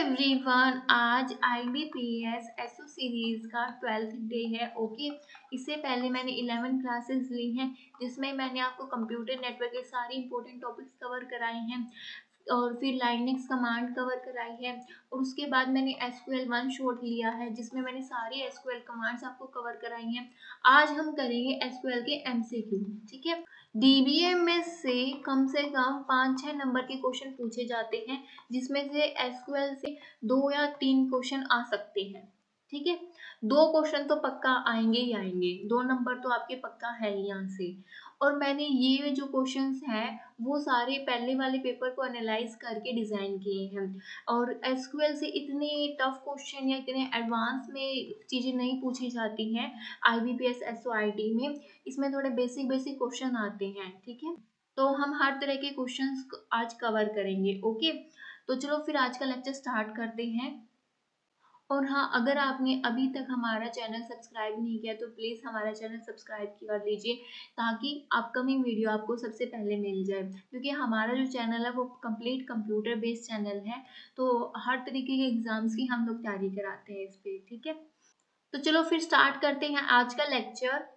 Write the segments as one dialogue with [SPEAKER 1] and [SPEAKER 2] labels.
[SPEAKER 1] Everyone, आज IBPS SO series का 12th day है। ओके, इससे पहले मैंने 11 क्लासेस ली हैं जिसमें मैंने आपको कंप्यूटर नेटवर्क के सारे इंपॉर्टेंट टॉपिक्स कवर कराए हैं और फिर लाइनेक्स कमांड कवर कराई है और उसके बाद मैंने SQL 1 शॉर्ट लिया है जिसमें मैंने सारी SQL कमांड्स आपको कवर कराई हैं। आज हम करेंगे SQL के MCQ। ठीक है, DBA में से कम 5-6 नंबर के क्वेश्चन पूछे जाते हैं जिसमें से SQL से 2 या 3 क्वेश्चन आ सकते हैं। ठीक है, 2 क्वेश्चन तो पक्का आएंगे ही आएंगे, 2 नंबर तो आपके पक्का है ही यहाँ से। और मैंने ये जो क्वेश्चंस हैं वो सारे पहले वाले पेपर को एनालाइज करके डिज़ाइन किए हैं और SQL से इतने टफ क्वेश्चन या इतने एडवांस में चीज़ें नहीं पूछी जाती हैं IBPS SOIT में। इसमें थोड़े बेसिक क्वेश्चन आते हैं। ठीक है, तो हम हर तरह के क्वेश्चंस आज कवर करेंगे। ओके, तो चलो फिर आज का लेक्चर स्टार्ट करते हैं। और हाँ, अगर आपने अभी तक हमारा चैनल सब्सक्राइब नहीं किया तो प्लीज़ हमारा चैनल सब्सक्राइब कर लीजिए ताकि अपकमिंग वीडियो आपको सबसे पहले मिल जाए, क्योंकि हमारा जो चैनल है वो कंप्लीट कंप्यूटर बेस्ड चैनल है। तो हर तरीके के एग्जाम्स की हम लोग तैयारी कराते हैं इस पर। ठीक है, तो चलो फिर स्टार्ट करते हैं आज का लेक्चर।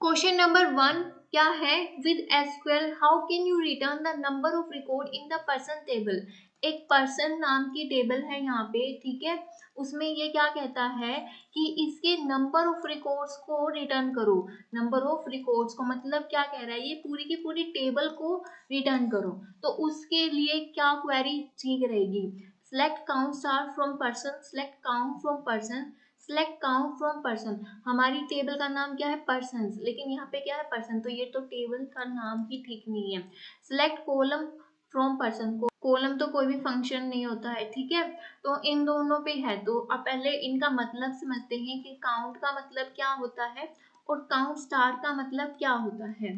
[SPEAKER 1] क्वेश्चन नंबर 1 क्या है? With SQL how can you return the number of record in the person table. एक पर्सन नाम की टेबल है यहाँ पे। ठीक है, उसमें ये क्या कहता है कि इसके नंबर ऑफ रिकॉर्ड्स को रिटर्न करो। नंबर ऑफ रिकॉर्ड्स को मतलब क्या कह रहा है, ये पूरी की पूरी टेबल को रिटर्न करो। तो उसके लिए क्या क्वेरी ठीक रहेगी? Select count star from person, select count from person, select count from person. हमारी टेबल का नाम क्या है? पर्सन्स, लेकिन यहाँ पे क्या है? पर्सन, तो ये तो टेबल का नाम ही ठीक नहीं है। Select column from person, column तो कोई भी फंक्शन नहीं होता है। ठीक है, तो इन दोनों पे है। तो अब पहले इनका मतलब समझते हैं कि काउंट का मतलब क्या होता है और काउंट स्टार का मतलब क्या होता है।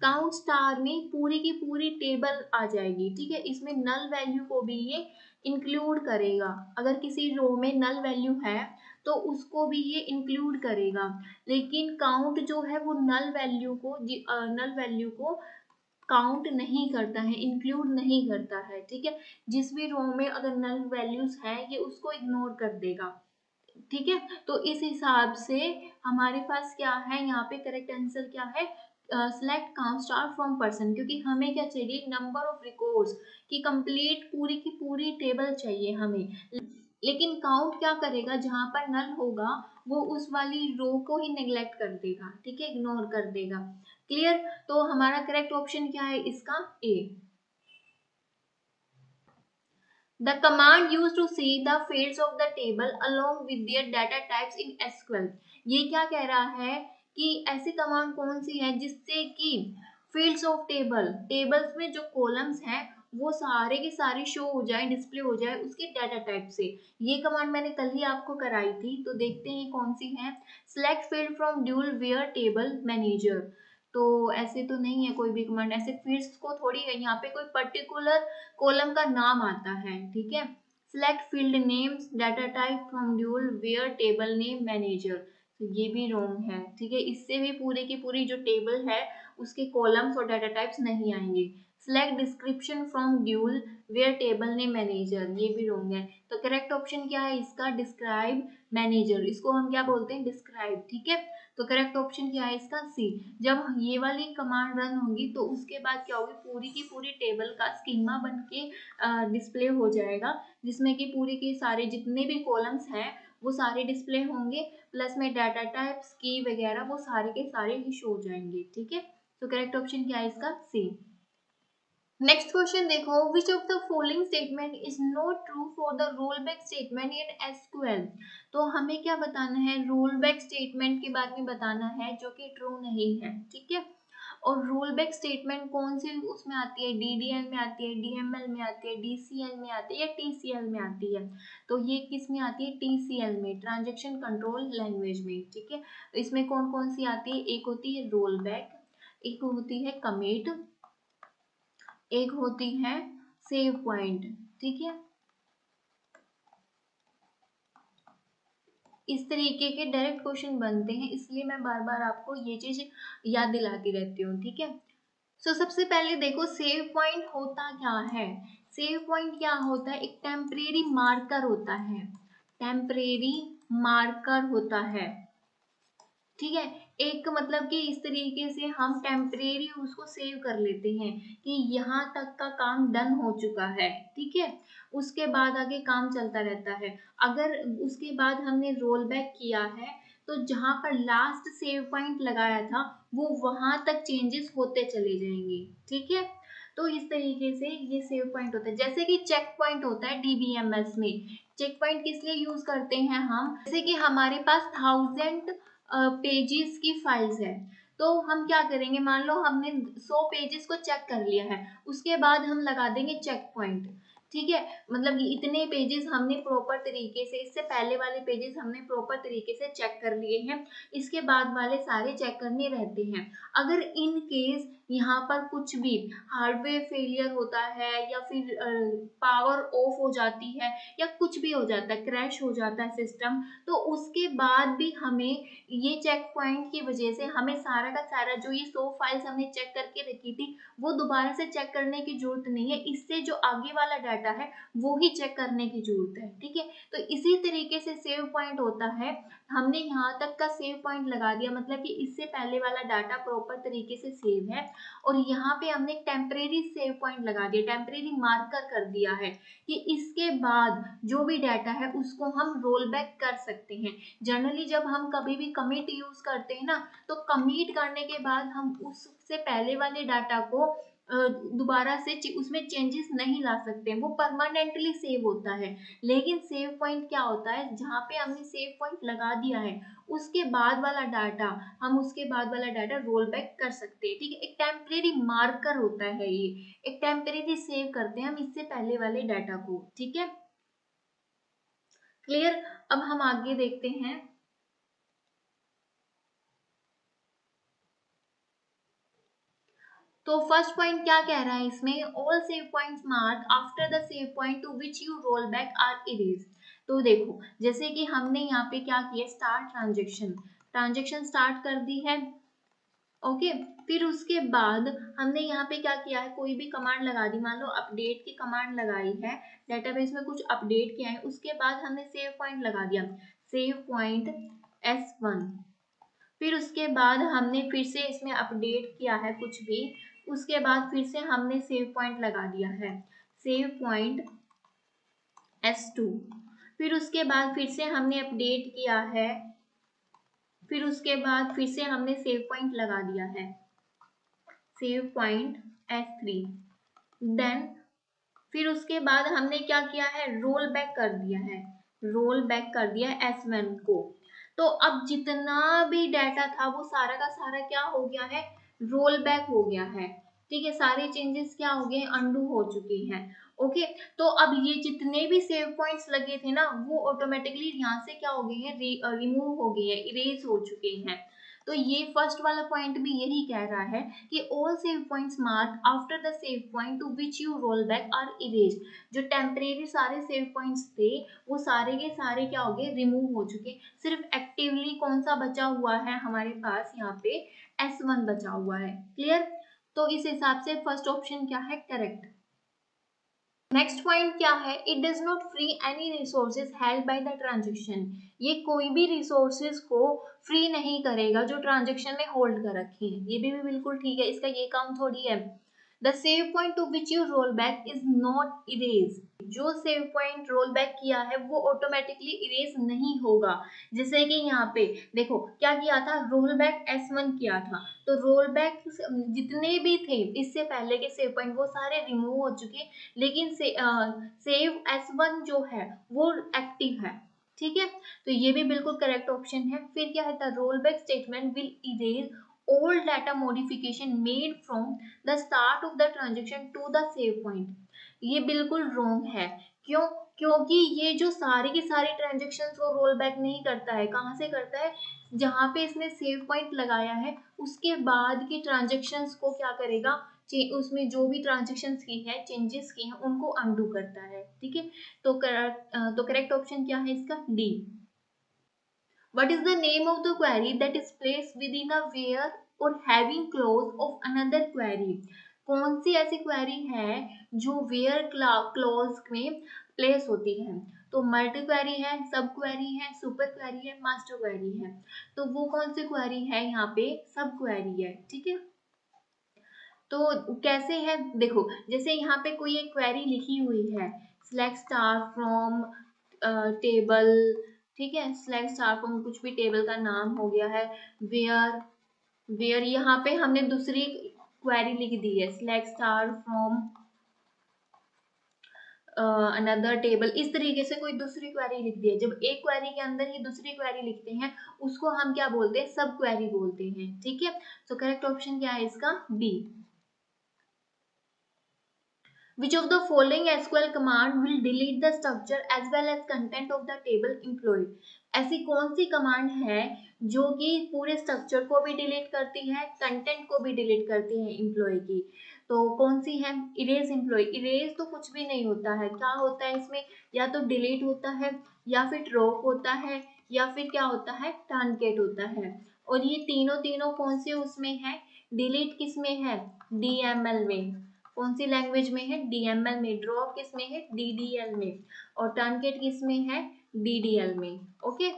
[SPEAKER 1] काउंट स्टार में पूरी की पूरी टेबल आ जाएगी। ठीक है, इसमें नल वैल्यू को भी ये इंक्लूड करेगा। अगर किसी रो में नल वैल्यू है तो उसको भी ये इंक्लूड करेगा, लेकिन काउंट जो है वो नल वैल्यू को काउंट नहीं करता है, इंक्लूड नहीं करता है। ठीक है, जिस भी रो में अगर नल वैल्यूज है ये उसको इग्नोर कर देगा। ठीक है, तो इस हिसाब से हमारे पास क्या है यहाँ पे? करेक्ट आंसर क्या है? Select count star from person, क्योंकि हमें क्या चाहिए? नंबर ऑफ रिकॉर्ड्स की कंप्लीट पूरी की पूरी टेबल चाहिए हमें। लेकिन काउंट क्या करेगा? जहां पर नल होगा वो उस वाली रो को ही नेग्लेक्ट कर देगा। ठीक है, इग्नोर कर देगा। क्लियर? तो हमारा करेक्ट ऑप्शन क्या है इसका? ए। The command used to see the fields of the table along with their data types in SQL। ये क्या कह रहा है कि ऐसी कमांड कौन सी है जिससे कि फील्ड्स ऑफ टेबल्स में जो कॉलम्स हैं वो सारे के सारे शो हो जाए, डिस्प्ले हो जाए उसके डाटा टाइप से। ये कमांड मैंने कल ही आपको कराई थी, तो देखते हैं कौन सी है। Select field from dual where table manager. तो ऐसे तो नहीं है कोई भी कमांड, ऐसे फील्ड्स को थोड़ी है, यहाँ पे कोई पर्टिकुलर कॉलम का नाम आता है। ठीक है, select field names data type from dual where table name manager, तो ये भी रॉन्ग है। ठीक है, इससे भी पूरी की पूरी जो टेबल है उसके कॉलम्स और डाटा टाइप्स नहीं आएंगे। Select description from dual where table name manager, ये भी रॉन्ग है। तो करेक्ट ऑप्शन क्या है इसका? डिस्क्राइब मैनेजर, इसको हम क्या बोलते हैं? डिस्क्राइब। ठीक है, तो करेक्ट ऑप्शन क्या है इसका? सी। जब ये वाली कमांड रन होगी तो उसके बाद क्या होगी? पूरी की पूरी टेबल का स्कीमा बन के डिस्प्ले हो जाएगा, जिसमें कि पूरी के सारे जितने भी कॉलम्स हैं वो सारे डिस्प्ले होंगे, प्लस में डाटा टाइप्स की वगैरह वो सारे के सारे ही शो हो जाएंगे। ठीक है, तो करेक्ट ऑप्शन क्या है इसका? सी। नेक्स्ट क्वेश्चन देखो, विच of the following statement is not true for the role back statement in SQL। तो हमें क्या बताना है? रोल बैक स्टेटमेंट के बारे में बताना है जो कि ट्रू नहीं है। ठीक है, और रोल बैक स्टेटमेंट कौन सी उसमें आती है? DDL में आती है, DML में आती है, DCL में आती है या TCL में आती है? तो ये किस में आती है? TCL में, ट्रांजेक्शन कंट्रोल लैंग्वेज में। ठीक है, इसमें कौन कौन सी आती है? एक होती है रोल बैक, एक होती है कमिट, एक होती है सेव पॉइंट। ठीक है, इस तरीके के डायरेक्ट क्वेश्चन बनते हैं, इसलिए मैं बार बार आपको ये चीज याद दिलाती रहती हूँ। ठीक है, सबसे पहले देखो सेव पॉइंट होता क्या है। सेव पॉइंट क्या होता है? एक टेम्परेरी मार्कर होता है, टेम्परेरी मार्कर होता है, ठीक है। एक मतलब कि इस तरीके से हम टेम्परेरी उसको सेव कर लेते हैं कि यहाँ तक का काम डन हो चुका है, ठीक है। उसके बाद आगे काम चलता रहता है। अगर उसके बाद हमने रोल बैक किया है तो जहाँ पर लास्ट सेव पॉइंट लगाया था वो वहां तक चेंजेस होते चले जाएंगे, ठीक है। तो इस तरीके से ये सेव पॉइंट होता है। जैसे कि चेक पॉइंट होता है डीबीएमएस में। चेक पॉइंट किस लिए यूज करते हैं हम? जैसे कि हमारे पास 1000 पेजेस की फाइल्स है, तो हम क्या करेंगे, मान लो हमने 100 पेजेस को चेक कर लिया है, उसके बाद हम लगा देंगे चेक पॉइंट, ठीक है। मतलब इतने पेजेस हमने प्रॉपर तरीके से, इससे पहले वाले पेजेस हमने प्रॉपर तरीके से चेक कर लिए हैं, इसके बाद वाले सारे चेक करने रहते हैं। अगर इन केस यहाँ पर कुछ भी हार्डवेयर फेलियर होता है या फिर पावर ऑफ हो जाती है या कुछ भी हो जाता है, क्रैश हो जाता है सिस्टम, तो उसके बाद भी हमें ये चेक पॉइंट की वजह से हमें सारा का सारा जो ये 100 फाइल्स हमने चेक करके रखी थी वो दोबारा से चेक करने की जरूरत नहीं है। इससे जो आगे वाला डाटा है वो ही चेक करने की जरूरत है, ठीक है। तो इसी तरीके से सेव पॉइंट होता है। हमने यहाँ तक का सेव पॉइंट लगा दिया, मतलब कि इससे पहले वाला डाटा प्रॉपर तरीके से सेव है, और यहाँ पे हमने टेम्परेरी सेव पॉइंट लगा दिया, टेम्परेरी मार्कर कर दिया है कि इसके बाद जो भी डाटा है उसको हम रोल बैक कर सकते हैं। जनरली जब हम कभी भी कमिट यूज करते हैं ना, तो कमिट करने के बाद हम उससे पहले वाले डाटा को दोबारा से उसमें चेंजेस नहीं ला सकते, वो परमानेंटली सेव होता है। लेकिन सेव पॉइंट क्या होता है, जहाँ पे हमने सेव पॉइंट लगा दिया है उसके बाद वाला डाटा, हम उसके बाद वाला डाटा रोल बैक कर सकते हैं, ठीक है। एक टेम्परेरी मार्कर होता है ये, एक टेम्परेरी सेव करते हैं हम इससे पहले वाले डाटा को, ठीक है। क्लियर? अब हम आगे देखते हैं। तो फर्स्ट पॉइंट क्या कह रहा है इसमें, all save points mark after the save point to which you roll back or erase. तो देखो जैसे कि हमने यहाँ पे क्या किया, स्टार्ट ट्रांजेक्शन, ट्रांजेक्शन स्टार्ट कर दी है, ओके। फिर उसके बाद हमने यहाँ पे क्या किया है, कोई भी कमांड लगा दी, मान लो अपडेट की कमांड लगाई है, डेटाबेस में कुछ अपडेट किया है, उसके बाद हमने सेव पॉइंट लगा दिया, सेव पॉइंट S1। फिर उसके बाद हमने फिर से इसमें अपडेट किया है कुछ भी, उसके बाद फिर से हमने सेव पॉइंट लगा दिया है, सेव पॉइंट S2। फिर उसके बाद फिर से हमने अपडेट किया है, फिर उसके बाद फिर से हमने सेव पॉइंट लगा दिया है, सेव पॉइंट S3। देन फिर उसके बाद हमने क्या किया है, रोल बैक कर दिया है, रोल बैक कर दिया S1 को। तो अब जितना भी डाटा था वो सारा का सारा क्या हो गया है, रोल बैक हो गया है, ठीक है। सारे चेंजेस क्या हो गए, अंडू हो चुके हैं, ओके। तो अब ये जितने भी सेव पॉइंट्स लगे थे ना वो ऑटोमेटिकली यहाँ से क्या हो गए हैं, रिमूव हो गए हैं, इरेज हो चुके हैं। तो ये फर्स्ट वाला पॉइंट भी यही कह रहा है कि all save points mark after the save point to which you roll back or erase. जो टेम्परेरी सारे सेव पॉइंट्स थे वो सारे के सारे क्या हो गए, रिमूव हो चुके। सिर्फ एक्टिवली कौन सा बचा हुआ है हमारे पास, यहाँ पे S1 बचा हुआ है। क्लियर? तो इस हिसाब से फर्स्ट ऑप्शन क्या है, करेक्ट। नेक्स्ट पॉइंट क्या है, it does not free any resources held by the transaction. ये कोई भी रिसोर्सेज को फ्री नहीं करेगा जो ट्रांजेक्शन में होल्ड कर रखे हैं। ये भी बिल्कुल ठीक है, इसका ये काम थोड़ी है। The save point to which you roll back is not erase. जो सेव पॉइंट रोल बैक किया है वो ऑटोमेटिकली इरेज नहीं होगा। जैसे कि यहाँ पे देखो क्या किया था, रोल बैक S1 किया था, तो रोल बैक जितने भी थे इससे पहले के सेव पॉइंट वो सारे रिमूव हो चुके, लेकिन सेव S1 जो है वो एक्टिव है, ठीक है। तो ये भी बिल्कुल करेक्ट ऑप्शन है। फिर क्या है, the role back statement will erase all data modification made from the start of the transaction to the save point। ये बिल्कुल रॉन्ग है। क्यों? क्योंकि ये जो सारी की सारी ट्रांजेक्शन को रोल बैक नहीं करता है, कहाँ से करता है, जहाँ पे इसने सेव पॉइंट लगाया है उसके बाद की ट्रांजेक्शन्स को क्या करेगा, उसमें जो भी ट्रांजेक्शन की है, चेंजेस की हैं, उनको अनडू करता है, ठीक है। तो करेक्ट ऑप्शन क्या है इसका, D. What is the name of the query that is placed within a where or having clause of another query? कौन सी ऐसी क्वेरी है जो वेयर क्लॉज में प्लेस होती है? तो मल्टी क्वेरी है, सब क्वेरी है, सुपर क्वेरी है, मास्टर क्वेरी है। तो वो कौन सी क्वेरी है? यहाँ पे सब क्वेरी है। ठीक है, तो कैसे है देखो, जैसे यहाँ पे कोई एक क्वेरी लिखी हुई है, सिलेक्ट स्टार फ्रॉम टेबल, ठीक है, सिलेक्ट स्टार फ्रॉम कुछ भी टेबल का नाम हो गया है, वेयर वेयर यहाँ पे हमने दूसरी क्वेरी लिख दी है, select star from another table, इस तरीके से कोई दूसरी क्वेरी लिख दी है। जब एक क्वेरी के अंदर ही दूसरी क्वेरी लिखते हैं उसको हम क्या बोलते हैं? सब क्वेरी बोलते हैं। ठीक है, तो करेक्ट ऑप्शन क्या है इसका? B. Which of the following SQL command will delete the structure as well as content of the table employed? ऐसी कौन सी कमांड है जो कि पूरे स्ट्रक्चर को भी डिलीट करती है, कंटेंट को भी डिलीट करती है एम्प्लॉय की? तो कौन सी है? Erase employ. इरेज तो कुछ भी नहीं होता है, क्या होता है इसमें? या तो डिलीट होता है, या फिर ड्रॉप होता है, या फिर क्या होता है? ट्रांकेट होता है। और ये तीनों तीनों कौन से उसमें है? डिलीट किस में है? DML में। कौन सी लैंग्वेज में है? DML में। ड्रॉप किस में है? DDL में। और ट्रांकेट किस में है? DDL में। ओके,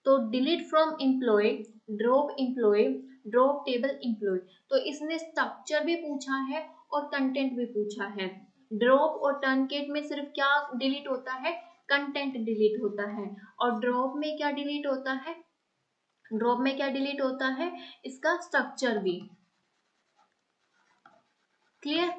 [SPEAKER 1] तो delete from employee, drop employee, drop table employee. तो इसने स्ट्रक्चर भी पूछा है और कंटेंट भी पूछा है। ड्रॉप और ट्रांकेट में सिर्फ क्या डिलीट होता है? कंटेंट डिलीट होता है। और ड्रॉप में क्या डिलीट होता है? ड्रॉप में क्या डिलीट होता है? इसका स्ट्रक्चर भी। क्लियर?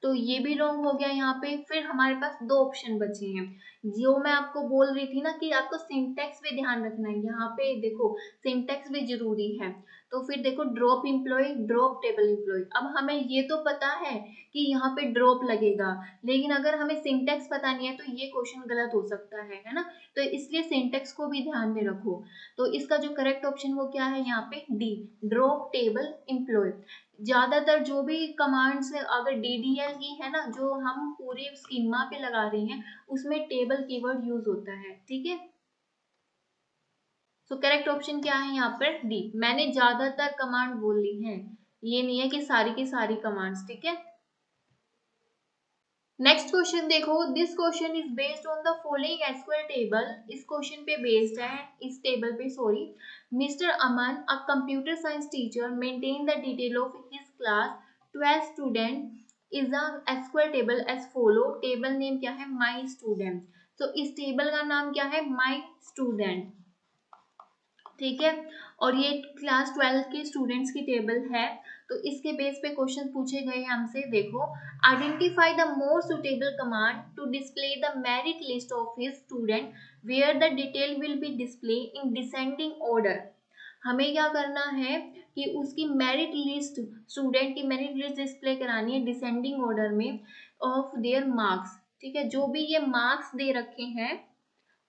[SPEAKER 1] तो ये भी रॉन्ग हो गया यहाँ पे। फिर हमारे पास दो ऑप्शन बचे हैं। जो मैं आपको बोल रही थी ना कि आपको सिंटेक्स भी ध्यान रखना है, यहाँ पे देखो सिंटेक्स भी जरूरी है। तो फिर देखो drop employee, drop table employee. अब हमें ये तो पता है कि यहाँ पे ड्रॉप लगेगा, लेकिन अगर हमें सिंटेक्स पता नहीं है तो ये क्वेश्चन गलत हो सकता है ना। तो इसलिए सिंटेक्स को भी ध्यान में रखो। तो इसका जो करेक्ट ऑप्शन वो क्या है? यहाँ पे डी, ड्रॉप टेबल एम्प्लॉय। ज्यादातर जो भी कमांड्स अगर DDL की है ना, जो हम पूरे स्कीमा पे लगा रहे हैं, उसमें टेबल कीवर्ड यूज होता है। ठीक है, तो करेक्ट ऑप्शन क्या है यहाँ पर? डी। मैंने ज्यादातर कमांड बोल ली है, ये नहीं है कि सारी की सारी कमांड्स। ठीक है, नेक्स्ट क्वेश्चन देखो, this question is based on the following SQL table. इस क्वेश्चन पे बेस्ड है, इस टेबल पे sorry. Mister Aman, a computer science teacher, maintain the detail of his class 12 student is a SQL table as follow. Table name क्या है? My student. तो इस टेबल का नाम क्या है? My student. ठीक है, और ये क्लास 12 के स्टूडेंट्स की टेबल है। तो इसके बेस पे क्वेश्चन पूछे गए हमसे। देखो, identify the more suitable command to display the merit list of his student where the detail will be display in descending order. हमें क्या करना है कि उसकी मेरिट लिस्ट, स्टूडेंट की मेरिट लिस्ट डिस्प्ले करानी है डिसेंडिंग ऑर्डर में ऑफ देयर मार्क्स। ठीक है, जो भी ये मार्क्स दे रखे हैं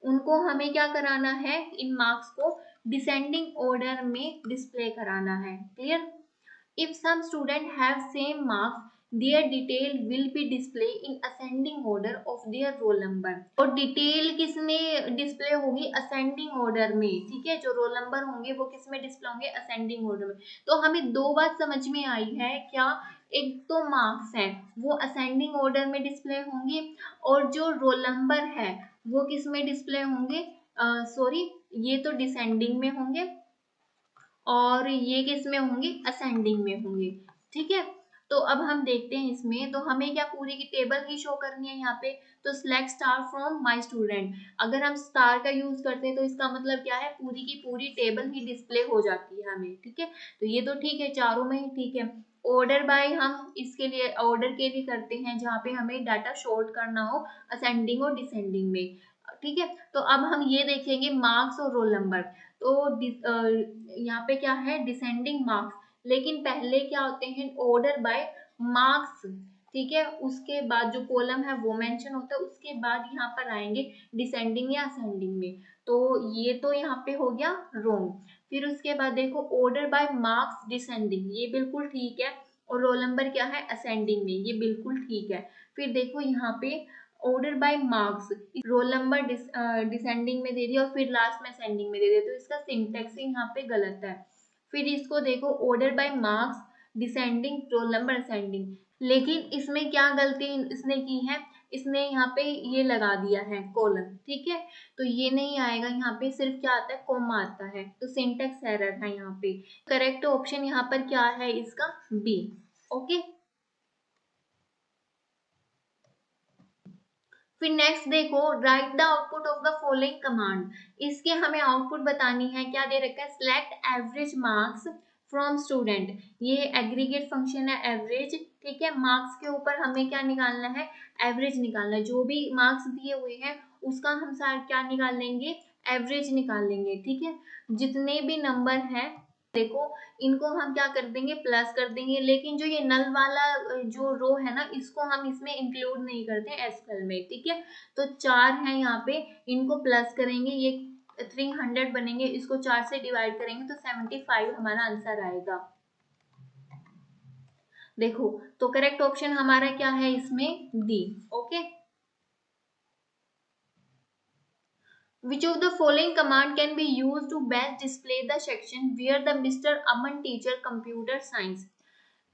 [SPEAKER 1] उनको हमें क्या कराना है? इन मार्क्स को डिसेंडिंग ऑर्डर में डिस्प्ले कराना है। Clear? If some student have same marks, their detail will be display in ascending order of their roll number। और डिटेल किस में डिस्प्ले होगी? असेंडिंग ऑर्डर में। ठीक है, जो रोल नंबर होंगे वो किस में डिस्प्ले होंगे? असेंडिंग ऑर्डर में। तो हमें दो बात समझ में आई है क्या? एक तो मार्क्स है वो असेंडिंग ऑर्डर में डिस्प्ले होंगे, और जो रोल नंबर है वो किस में डिस्प्ले होंगे? सॉरी, ये तो डिसेंडिंग में होंगे और ये किस में होंगे? असेंडिंग में होंगे। ठीक है, तो अब हम देखते हैं इसमें। तो हमें क्या पूरी की टेबल ही शो करनी है यहाँ पे। तो select star from my student, अगर हम स्टार का यूज करते हैं तो इसका मतलब क्या है? पूरी की पूरी टेबल ही डिस्प्ले हो जाती है हमें। ठीक है, तो ये तो ठीक है, चारों में ही ठीक है। ऑर्डर बाय हम इसके लिए ऑर्डर के लिए करते हैं जहाँ पे हमें डाटा शॉर्ट करना हो असेंडिंग और डिसेंडिंग में। ठीक है, तो अब हम ये देखेंगे मार्क्स और रोल नंबर। तो यहाँ पे क्या है? डिसेंडिंग मार्क्स, लेकिन पहले क्या होते हैं? Order by marks. ठीक है, उसके बाद जो कॉलम है वो मेंशन होता है, उसके बाद यहाँ पर आएंगे डिसेंडिंग या असेंडिंग में। तो ये तो यहाँ पे हो गया रॉन्ग। फिर उसके बाद देखो, ऑर्डर बाय मार्क्स डिसेंडिंग, ये बिल्कुल ठीक है। और रोल नंबर क्या है? असेंडिंग में, ये बिल्कुल ठीक है। फिर देखो यहाँ पे order by marks, roll number descending में दे दिया और फिर लास्ट में असेंडिंग में दे दिया, तो इसका सिंटैक्स यहाँ पे गलत है। फिर इसको देखो, order by marks descending, roll number ascending, लेकिन इसमें क्या गलती इसने की है, इसने यहाँ पे ये लगा दिया है कोलन, ठीक है, तो ये नहीं आएगा, यहाँ पे सिर्फ क्या आता है, कोमा आता है, तो सिंटेक्स एरर है यहाँ पे। करेक्ट ऑप्शन यहाँ पर क्या है इसका, बी। ओके, फिर नेक्स्ट देखो, right the output of the following command. इसके हमें आउटपुट बतानी है, क्या दे रखा है, select average marks from student. ये एग्रीगेट फंक्शन है एवरेज, ठीक है, मार्क्स के ऊपर हमें क्या निकालना है, एवरेज निकालना है, जो भी मार्क्स दिए हुए हैं उसका हम सारे क्या निकाल लेंगे, एवरेज निकाल लेंगे, ठीक है, जितने भी नंबर हैं देखो इनको हम क्या कर देंगे, प्लस कर देंगे, लेकिन जो ये नल वाला जो रो है ना, इसको हम इसमें इंक्लूड नहीं करते एसक्यूएल में, ठीक है, तो 4 है यहाँ पे, इनको प्लस करेंगे, ये 300 बनेंगे, इसको 4 से डिवाइड करेंगे तो 75 हमारा आंसर आएगा। देखो, तो करेक्ट ऑप्शन हमारा क्या है इसमें, D. Okay, which of the following command can be used to best display the section where the Mr. Aman teacher computer science।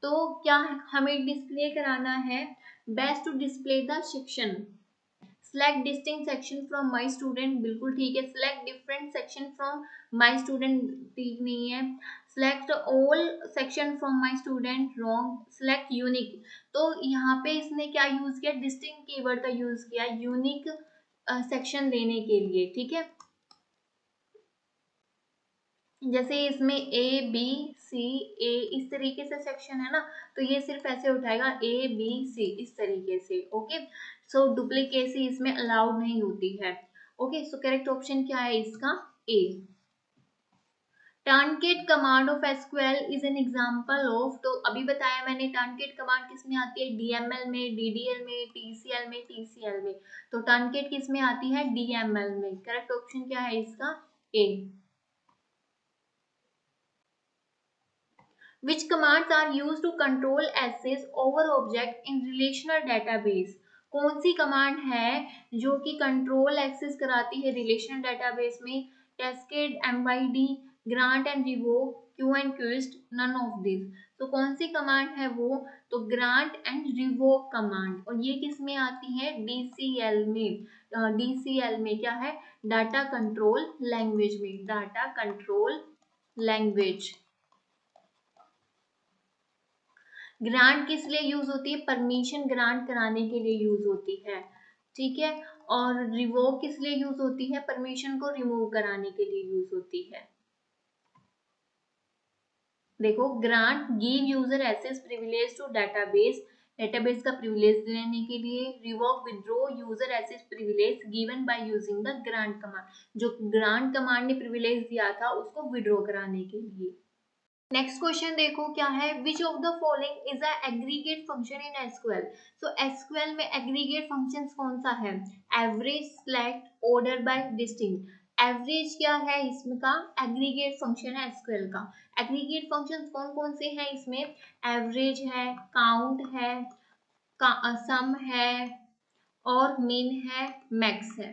[SPEAKER 1] तो क्या हमें डिस्प्ले कराना है, best to display the section. Select distinct section from my student, बिल्कुल ठीक है, select different section from my student, ठीक नहीं है, select all section from my student, wrong, select unique. तो यहाँ पे इसने क्या यूज किया, डिस्टिंक्ट कीवर्ड का यूज किया यूनिक सेक्शन देने के लिए, ठीक है, जैसे इसमें ए बी सी ए इस तरीके से सेक्शन है ना, तो ये सिर्फ ऐसे उठाएगा ए बी सी इस तरीके से। ओके, सो डुप्लीकेसी इसमें अलाउड नहीं होती है। ओके, सो करेक्ट ऑप्शन क्या है इसका, A. Truncate command of SQL is an example of, तो अभी बताया मैंने टर्नकेट कमांड किस में आती है, डीएमएल में, डीडीएल में, टीसीएल में, टीसीएल में, तो टर्नकेट किस में आती है, डीएमएल में। करेक्ट ऑप्शन क्या है इसका, ए। Which commands are used to control access over object in relational database? कौन सी कमांड है जो कि कंट्रोल एक्सेस कराती है रिलेशनल डेटाबेस में, cascade, MYD, grant and revoke, queue and quest, none of this. तो कौन सी कमांड है वो, तो ग्रांट एंड रिवोक कमांड, और ये किस में आती है, डीसीएल में। डीसीएल में क्या है, डाटा कंट्रोल लैंग्वेज में, डाटा कंट्रोल लैंग्वेज। ग्रांट किस लिए यूज होती है, परमिशन ग्रांट कराने के लिए यूज होती है, ठीक है, और रिवोक किस लिए यूज होती है, परमिशन को रिमूव कराने के लिए यूज होती है। देखो, grant give user access privilege to database, database का प्रिविलेज लेने के लिए, revoke withdraw user access privilege given by using the grant command, जो ग्रांट कमांड ने प्रिविलेज दिया था उसको विड्रॉ कराने के लिए। नेक्स्ट क्वेश्चन देखो क्या है, विच of the following is a aggregate function in SQL. So SQL में एग्रीगेट फंक्शंस कौन सा है, average, select, order by, distinct. Average क्या है इसका, एग्रीगेट फंक्शन है एसक्यूएल का। एग्रीगेट फंक्शंस कौन कौन से हैं इसमें, एवरेज है, काउंट है, सम है, और मीन है, मैक्स है,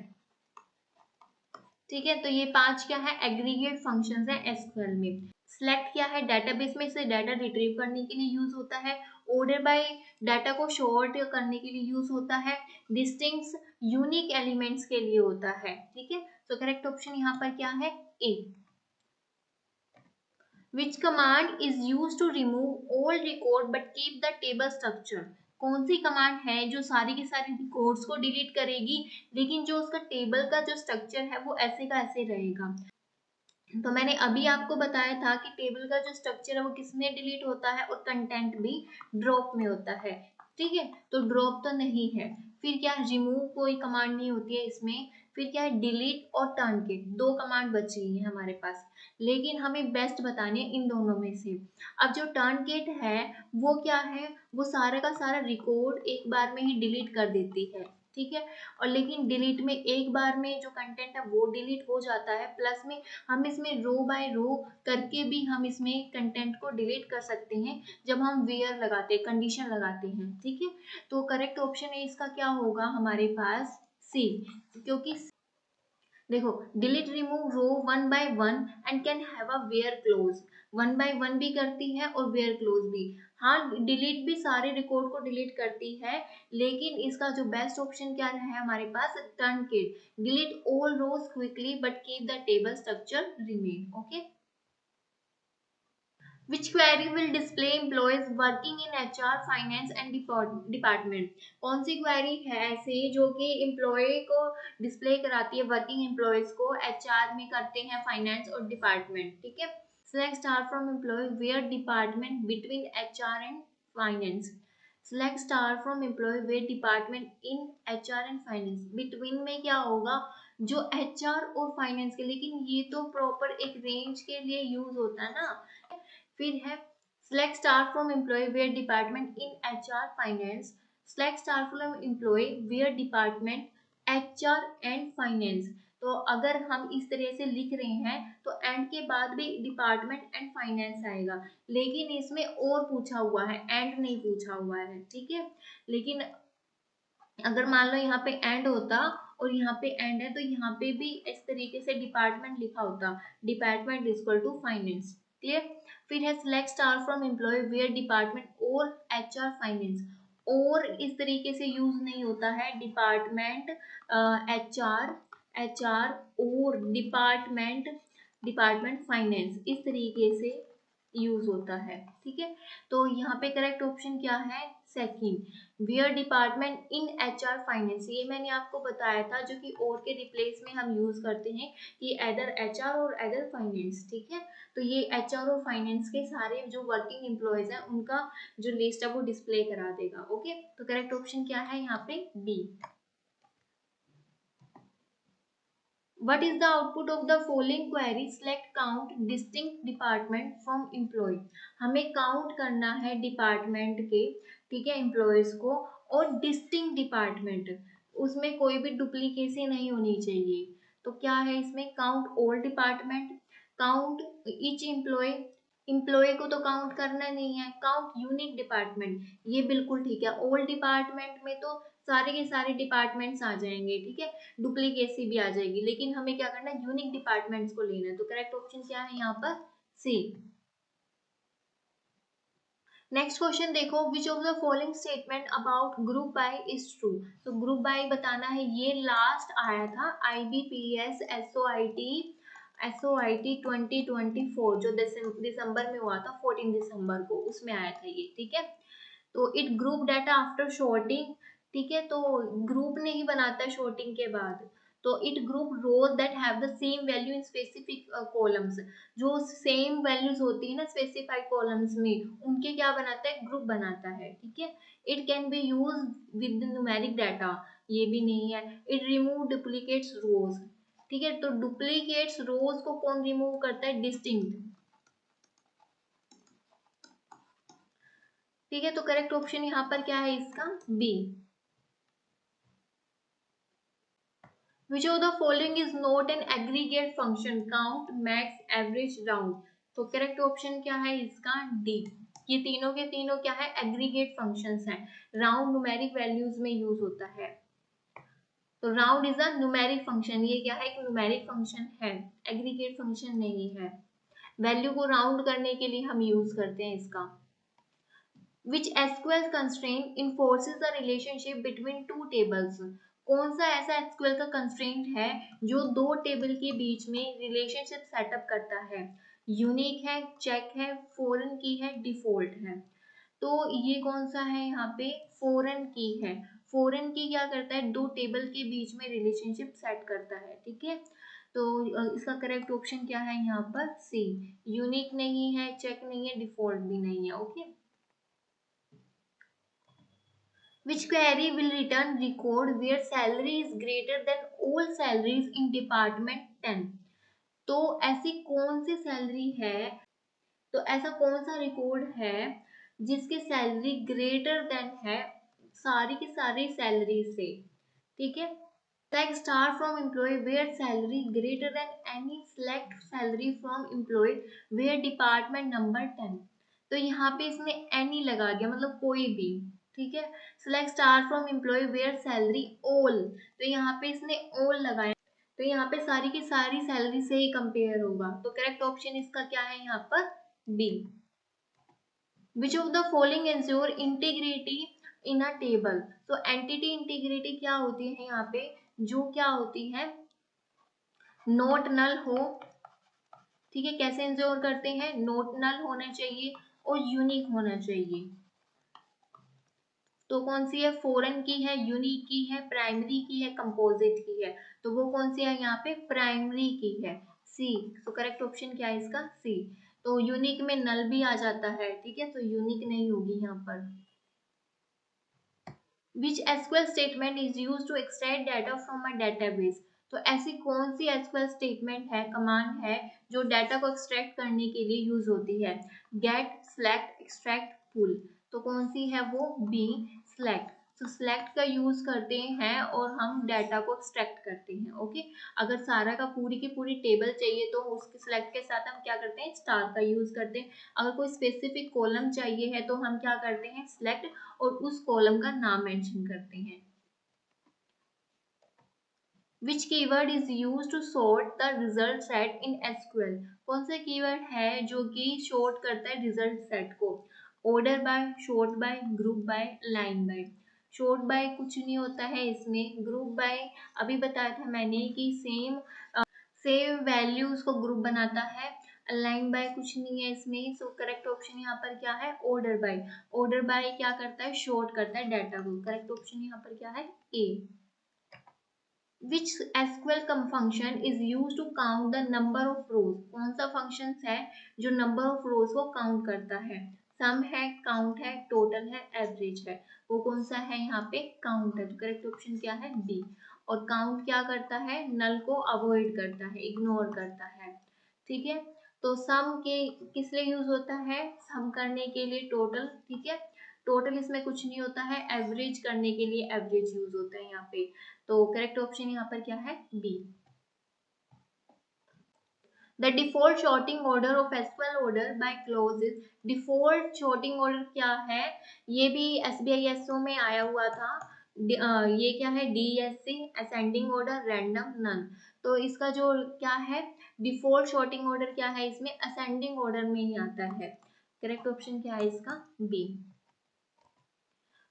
[SPEAKER 1] ठीक है, तो ये 5 क्या है, एग्रीगेट फंक्शंस है एसक्यूएल में। सिलेक्ट क्या है, डेटाबेस में से डाटा रिट्रीव करने के लिए यूज होता है। ऑर्डर बाय, डाटा को शॉर्ट करने के लिए यूज होता है। डिस्टिंक्ट्स, यूनिक एलिमेंट्स के लिए होता है, ठीक है, तो करेक्ट ऑप्शन यहाँ पर क्या है, A. Which command is use to remove all record but keep the table structure. कौन सी कमांड है जो सारी की सारी रिकॉर्ड्स को डिलीट करेगी, लेकिन जो उसका टेबल का जो स्ट्रक्चर है वो ऐसे का ऐसे रहेगा। तो मैंने अभी आपको बताया था कि टेबल का जो स्ट्रक्चर है वो किसमें डिलीट होता है, और कंटेंट भी ड्रॉप में होता है, ठीक है, तो ड्रॉप तो नहीं है। फिर क्या, रिमूव कोई कमांड नहीं होती है इसमें। फिर क्या है, डिलीट और टर्नकेट, 2 कमांड बची है हमारे पास, लेकिन हमें बेस्ट बतानी है इन दोनों में से। अब जो टर्नकेट है वो क्या है, वो सारा का सारा रिकॉर्ड एक बार में ही डिलीट कर देती है, ठीक है, और लेकिन डिलीट में एक बार में जो कंटेंट है वो डिलीट हो जाता है, प्लस में हम इसमें रो बाय रो करके भी हम इसमें कंटेंट को डिलीट कर सकते हैं जब हम वेयर लगाते हैं, कंडीशन लगाते हैं, ठीक है, तो करेक्ट ऑप्शन है इसका क्या होगा हमारे पास, सी, क्योंकि देखो, delete remove row one by one and can have a where clause, one by one भी करती है और वेयर क्लोज भी। हाँ, डिलीट भी सारे रिकॉर्ड को डिलीट करती है, लेकिन इसका जो बेस्ट ऑप्शन क्या है हमारे पास, truncate, delete all rows quickly but keep the table structure remain. Okay, which query will display employees working in HR, finance and department? कौन सी क्वेरी है ऐसे जो कि एम्प्लॉय को डिस्प्ले कराती है, वर्किंग एम्प्लॉयज को HR में करते हैं, फाइनेंस और डिपार्टमेंट। ठीक है, select star from employee where department between HR and finance, select star from employee where department in HR and finance, between में क्या होगा, जो HR और फाइनेंस के, लेकिन ये तो प्रॉपर एक रेंज के लिए यूज होता है ना। फिर है select star from employee where department in HR finance, select star from employee where department HR and finance। तो अगर हम इस तरह से लिख रहे हैं तो एंड के बाद भी डिपार्टमेंट एंड फाइनेंस आएगा, लेकिन इसमें और पूछा हुआ है, एंड नहीं पूछा हुआ है। ठीक है, लेकिन अगर मान लो यहाँ पे एंड होता और यहाँ पे एंड है तो यहाँ पे भी इस तरीके से डिपार्टमेंट लिखा होता, department equal to finance. Clear. फिर है select star from employee where department और HR फाइनेंस, और इस तरीके से यूज नहीं होता है, डिपार्टमेंट HR और डिपार्टमेंट फाइनेंस, इस तरीके से यूज होता है। ठीक है, तो यहाँ पे करेक्ट ऑप्शन क्या है, second, where department in HR finance. ये मैंने आपको बताया था, जो कि और के रिप्लेस में हम यूज करते हैं कि एदर HR और एदर फाइनेंस। ठीक है, तो ये HR और फाइनेंस के सारे जो वर्किंग एम्प्लॉयज हैं उनका जो लिस्ट है वो डिस्प्ले करा देगा। ओके, तो करेक्ट ऑप्शन क्या है यहाँ पे, B. What is the output of the following query? Select count distinct department from employee। हमें काउंट करना है डिपार्टमेंट के, ठीक है, एम्प्लॉयज को, और डिस्टिंक्ट डिपार्टमेंट, उसमें कोई भी डुप्लीकेसी नहीं होनी चाहिए। तो क्या है इसमें, count all department, count each employee, employee को तो काउंट करना नहीं है, काउंट यूनिक डिपार्टमेंट, ये बिल्कुल ठीक है। ऑल डिपार्टमेंट में तो सारे के सारे डिपार्टमेंट्स आ जाएंगे, ठीक है, डुप्लीकेसी भी आ जाएगी, लेकिन हमें क्या करना है, यूनिक डिपार्टमेंट्स को लेना है। तो करेक्ट ऑप्शन क्या है यहाँ पर, सी। नेक्स्ट क्वेश्चन देखो, विच of the following statement about group by is true. तो ग्रुप बाय बताना है, ये लास्ट आया था IBPS SOIT 2024 जो दिसंबर में हुआ था, 14 दिसंबर को, उसमें आया था ये। ठीक है, तो it group data after sorting, ठीक है, तो ग्रुप नहीं बनाता है शॉर्टिंग के बाद, तो it group rows that have the same value in specific columns, जो सेम वैल्यूज होती है ना स्पेसिफाइड कॉलम्स में, उनके क्या बनाता है, ग्रुप बनाता है। ठीक है, it can be use with numeric data, ये भी नहीं है। इट रिमूव डुप्लीकेट्स रोज, ठीक है, तो डुप्लीकेट्स रोज को कौन रिमूव करता है, डिस्टिंक्ट। ठीक है, तो करेक्ट ऑप्शन यहाँ पर क्या है इसका, B. Which of the following is not an aggregate function? Count, max, average, round। तो करेक्ट ऑप्शन क्या है इसका, डी। ये तीनों के तीनों क्या है, एग्रीगेट फंक्शंस हैं। राउंड न्यूमेरिक वैल्यूज में यूज होता है, तो round is a numeric function, ये क्या है, एक न्यूमेरिक फंक्शन है, एग्रीगेट फंक्शन नहीं है। वैल्यू को राउंड करने के लिए हम यूज करते हैं इसका। Which SQL constraint enforces the relationship between two tables? कौन सा ऐसा SQL का कंस्ट्रेंट है जो दो टेबल के बीच में रिलेशनशिप सेटअप करता है? यूनिक है, चेक है, फॉरेन की है, डिफॉल्ट है। तो ये कौन सा है यहाँ पे, फॉरेन की है। फॉरेन की क्या करता है, दो टेबल के बीच में रिलेशनशिप सेट करता है। ठीक है, तो इसका करेक्ट ऑप्शन क्या है यहाँ पर, सी। यूनिक नहीं है, चेक नहीं है, डिफॉल्ट भी नहीं है। Okay, which query will return record where salary is greater than all salaries in department 10। तो ऐसी कौन सी सैलरी है, तो ऐसा कौन सा रिकॉर्ड है जिसकी सैलरी ग्रेटर देन है सारी की सारी सैलरी से। ठीक है, select star from employee where salary greater than any, select salary from employee where department number 10। तो यहाँ पे इसने any लगा दिया, मतलब कोई भी। ठीक है, select star from employee where salary all, तो यहाँ पे इसने all लगाया, तो यहाँ पे सारी की सारी सैलरी से ही कंपेयर होगा, तो करेक्ट ऑप्शन इसका क्या है यहाँ पर, B. Which of the following ensure integrity in a table. तो एंटिटी इंटीग्रिटी क्या होती है यहाँ पे, जो क्या होती है, नोट नल हो, ठीक है, कैसे इंश्योर करते हैं, नोट नल होना चाहिए और यूनिक होना चाहिए। तो कौन सी है, फॉरेन की है, यूनिक की है, प्राइमरी की है, कंपोजिट की है, तो वो कौन सी है यहाँ पे, प्राइमरी की है, सी। तो करेक्ट ऑप्शन क्या है इसका, सी। तो यूनिक में नल भी आ जाता है, ठीक है, तो यूनिक नहीं होगी यहाँ पर। Which SQL statement is used to extract data from a database। तो ऐसी कौन सी SQL स्टेटमेंट है, कमांड है, जो डाटा को एक्सट्रैक्ट करने के लिए यूज होती है, गेट, सेलेक्ट, एक्सट्रैक्ट, पुल। तो कौन सी है वो, बी, सेलेक्ट। तो सेलेक्ट का यूज करते हैं और हम डाटा को एक्सट्रैक्ट करते हैं, ओके। अगर सारा का पूरी की पूरी टेबल चाहिए तो उसके सेलेक्ट के साथ हम क्या करते हैं, स्टार का यूज करते हैं। अगर कोई स्पेसिफिक कॉलम चाहिए है तो हम क्या करते हैं, सेलेक्ट और उस कॉलम का नाम मेंशन करते हैं। Which keyword is used to sort the result set in SQL। कौन सा कीवर्ड है जो कि शॉर्ट करता है रिजल्ट सेट को, order by, sort by, group by, line by. Sort by कुछ नहीं होता है इसमें, ग्रुप बाय अभी बताया था मैंने कि सेम वैल्यूज को ग्रुप बनाता है, लाइन बाय कुछ नहीं है इसमें। सो करेक्ट ऑप्शन यहाँ पर क्या है, ऑर्डर बाय। ऑर्डर बाय क्या करता है, शॉर्ट करता है डाटा को। करेक्ट ऑप्शन यहाँ पर क्या है, ए। Which SQL function is used to count the number of rows। कौन सा फंक्शन है जो नंबर ऑफ रोज को काउंट करता है, सम है, काउंट है, टोटल है, एवरेज है। वो कौन सा है यहाँ पे, काउंट है। करेक्ट ऑप्शन क्या है, बी। और काउंट क्या करता है, नल को अवॉइड करता है, इग्नोर करता है, ठीक है। तो सम के किस लिए यूज होता है, सम करने के लिए, टोटल, ठीक है। टोटल इसमें कुछ नहीं होता है, एवरेज करने के लिए एवरेज यूज होता है यहाँ पे। तो करेक्ट ऑप्शन यहाँ पर क्या है, B. The default sorting order of SQL order by clauses. Default sorting order क्या है, ये भी एसबीआई एसओ में आया हुआ था। ये क्या है, DSC, ascending order, random, none. तो इसका जो क्या है, डिफॉल्ट शॉर्टिंग ऑर्डर क्या है, इसमें असेंडिंग ऑर्डर में ही आता है। करेक्ट ऑप्शन क्या है इसका, B.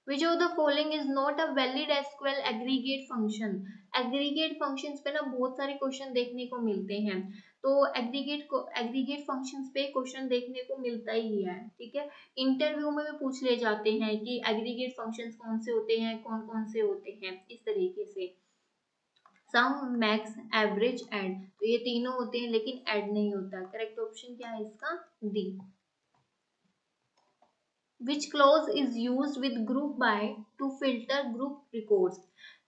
[SPEAKER 1] Which of the following is not a valid SQL aggregate function। Aggregate functions पे ना बहुत सारे क्वेश्चन देखने को मिलते हैं, तो एग्रीगेट फंक्शंस पे क्वेश्चन देखने को मिलता ही है, ठीक है। इंटरव्यू में भी पूछ ले जाते हैं कि एग्रीगेट फंक्शंस कौन से होते हैं, कौन कौन से होते हैं, इस तरीके से। सम, मैक्स, एवरेज, एड। तो ये तीनों होते हैं लेकिन एड नहीं होता। करेक्ट ऑप्शन क्या है इसका, D. Which clause is used with group by to filter group records।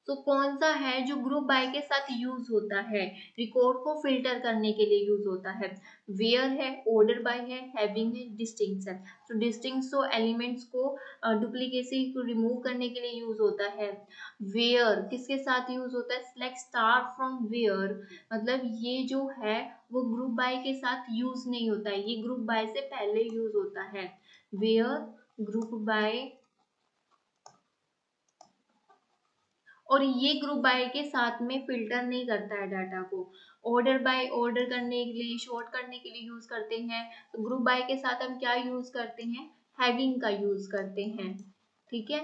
[SPEAKER 1] तो कौन सा है जो ग्रुप बाय के साथ यूज होता है, रिकॉर्ड को फिल्टर करने के लिए यूज होता है। वेयर है, ऑर्डर बाय है, हैविंग है, डिस्टिंक्ट है। तो डिस्टिंक्ट तो एलिमेंट्स को डुप्लीकेसी को रिमूव करने के लिए यूज होता है। वेयर किसके साथ यूज होता है, सिलेक्ट स्टार फ्रॉम वेयर, मतलब ये जो है वो ग्रुप बाय के साथ यूज नहीं होता है, ये ग्रुप बाय से पहले यूज होता है। वेयर, ग्रुप बाय, और ये ग्रुप बाय के साथ में फिल्टर नहीं करता है डाटा को। ऑर्डर बाय, ऑर्डर करने के लिए, शॉर्ट करने के लिए यूज करते हैं। तो ग्रुप बाय के साथ हम क्या यूज करते हैं, हैविंग का यूज करते हैं, ठीक है,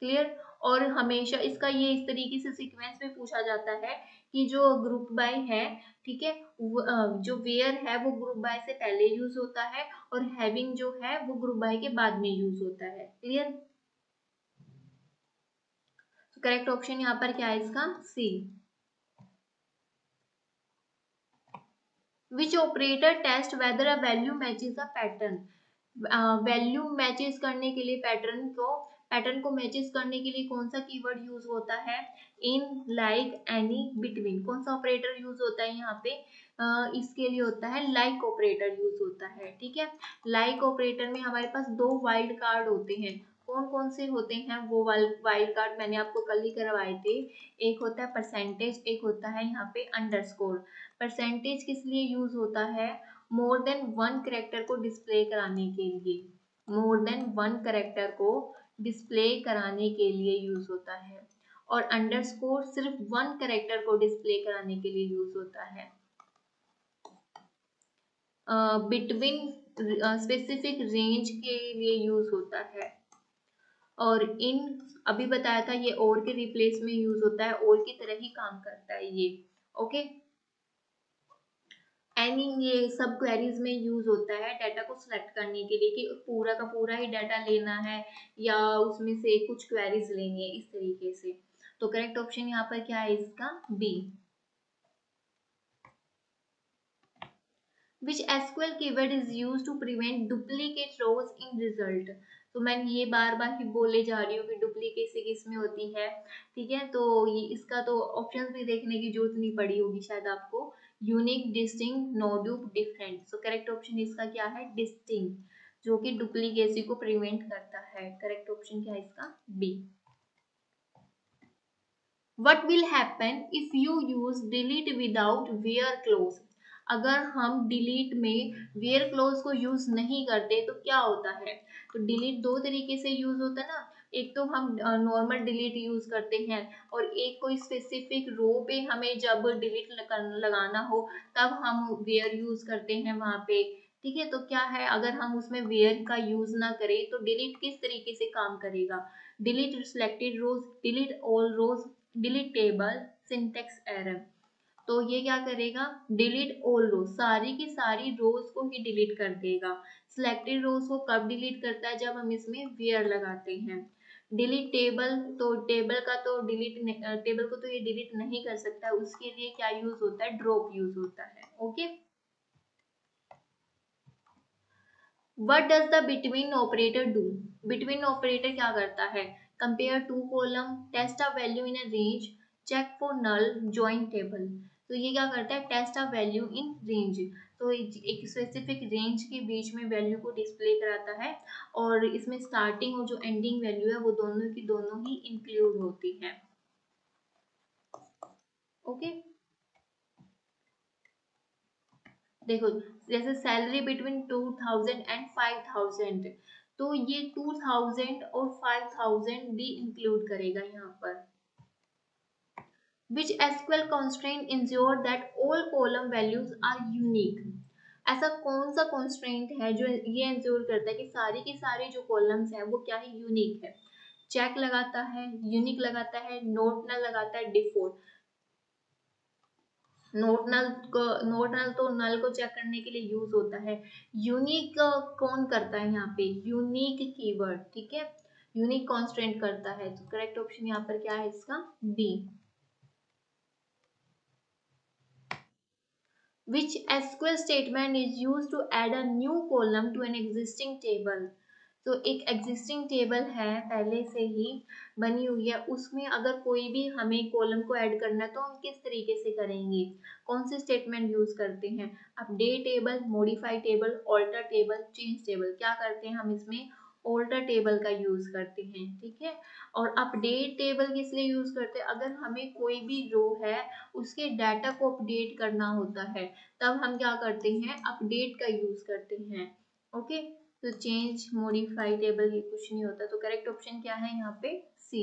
[SPEAKER 1] क्लियर। और हमेशा इसका ये इस तरीके से सीक्वेंस में पूछा जाता है कि जो ग्रुप बाय है, ठीक है, जो वेयर है वो ग्रुप बाय से पहले यूज होता है और हैविंग जो है वो ग्रुप बाय के बाद में यूज होता है, क्लियर। करेक्ट ऑप्शन यहाँ पर क्या है इसका, C. Which operator test whether a value matches a pattern. Value matches करने के लिए पैटर्न को मैचेस करने के लिए कौन सा कीवर्ड यूज होता है, इन, लाइक, एनी, बिटवीन। कौन सा ऑपरेटर यूज होता है यहाँ पे, इसके लिए होता है लाइक ऑपरेटर यूज होता है, ठीक है। लाइक ऑपरेटर में हमारे पास दो वाइल्ड कार्ड होते हैं, कौन कौन से होते हैं वो वाइल्ड कार्ड मैंने आपको कल ही करवाए थे। एक होता है परसेंटेज, एक होता है यहाँ पे अंडरस्कोर। परसेंटेज किस लिए यूज होता है, मोर देन वन करेक्टर को डिस्प्ले कराने के लिए, मोर देन वन करेक्टर को डिस्प्ले कराने के लिए यूज होता है। और अंडरस्कोर सिर्फ वन कैरेक्टर को डिस्प्ले कराने के लिए यूज होता है। बिटवीन स्पेसिफिक रेंज के लिए यूज होता है। और इन अभी बताया था ये और के रिप्लेस में यूज होता है, और की तरह ही काम करता है ये। ओके, एनी ये सब क्वेरीज में यूज होता है डाटा को सिलेक्ट करने के लिए कि पूरा का पूरा ही डाटा लेना है या उसमें से कुछ क्वेरीज लेनी है, इस तरीके से। तो करेक्ट ऑप्शन यहाँ पर क्या है इसका? B. Which SQL keyword is used to prevent duplicate rows in result? तो मैं ये बार बार ही बोले जा रही हूँ कि डुप्लीकेसी किस में होती है, ठीक है। तो ये इसका तो ऑप्शन भी देखने की जरूरत नहीं पड़ी होगी शायद आपको। Unique, distinct, no dup, different. So correct option इसका क्या है? डिस्टिंक्ट, जो कि डुप्लीकेसी को प्रिवेंट करता है। करेक्ट ऑप्शन क्या है इसका? B. What will happen if you use delete without where clause? अगर हम डिलीट में वेयर क्लोज को यूज नहीं करते तो क्या होता है? तो डिलीट दो तरीके से यूज होता है ना, एक तो हम नॉर्मल डिलीट यूज करते हैं, और एक कोई स्पेसिफिक रो पे हमें जब डिलीट लगाना हो तब हम वेयर यूज करते हैं वहां पे, ठीक है। तो क्या है, अगर हम उसमें वेयर का यूज ना करें तो डिलीट किस तरीके से काम करेगा? डिलीट सिलेक्टेड रोज, डिलीट ऑल रोज, डिलीट टेबल, सिंटेक्स एरर। तो ये क्या करेगा? डिलीट ऑल रोज, सारी की सारी रोज को ही डिलीट कर देगा। सिलेक्टेड रोज को कब डिलीट करता है? जब हम इसमें वेयर लगाते हैं। डिलीट टेबल, तो टेबल का तो डिलीट, टेबल को तो ये डिलीट नहीं कर सकता, उसके लिए क्या यूज होता है? ड्रॉप यूज होता है। Okay, What does the between operator do? Between operator क्या करता है? Compare two column, test a value in a range, check for null, join table। तो ये क्या करता है? Test a value in range. तो एक स्पेसिफिक रेंज के बीच में वैल्यू को डिस्प्ले कराता है, और इसमें स्टार्टिंग और जो एंडिंग वैल्यू है वो दोनों की दोनों ही इंक्लूड होती है। ओके, देखो जैसे सैलरी बिटवीन 2000 एंड 5000, तो ये 2000 और 5000 भी इंक्लूड करेगा यहाँ पर। Which SQL constraint ensure that all column values are unique? ऐसा कौन सा constraint है जो ये इंश्योर करता है कि सारी की सारी जो कॉलम्स है वो क्या है? यूनिक है। चेक लगाता है, यूनिक लगाता है, नोट नल लगाता है, डिफॉल्ट। नोट नल तो नल को चेक करने के लिए यूज होता है। यूनिक कौन करता है यहाँ पे? यूनिक कीवर्ड, ठीक है, यूनिक कॉन्स्टेंट करता है। तो करेक्ट ऑप्शन यहाँ पर क्या है इसका? B. Which SQL statement is used to add a new column to an existing table? तो एक एग्जिस्टिंग टेबल है पहले से ही बनी हुई है, उसमें अगर कोई भी हमें कॉलम को ऐड करना है तो हम किस तरीके से करेंगे? कौन से स्टेटमेंट यूज करते हैं? Update table, modify table, alter table, change table. क्या करते हैं हम इसमें? ऑल्टर टेबल का यूज करते हैं, ठीक है। और अपडेट टेबल किस लिए यूज करते हैं? अगर हमें कोई भी रो है उसके डाटा को अपडेट करना होता है तब हम क्या करते हैं? अपडेट का यूज करते हैं। ओके, तो चेंज, मॉडिफाई टेबल ये कुछ नहीं होता। तो करेक्ट ऑप्शन क्या है यहाँ पे? C.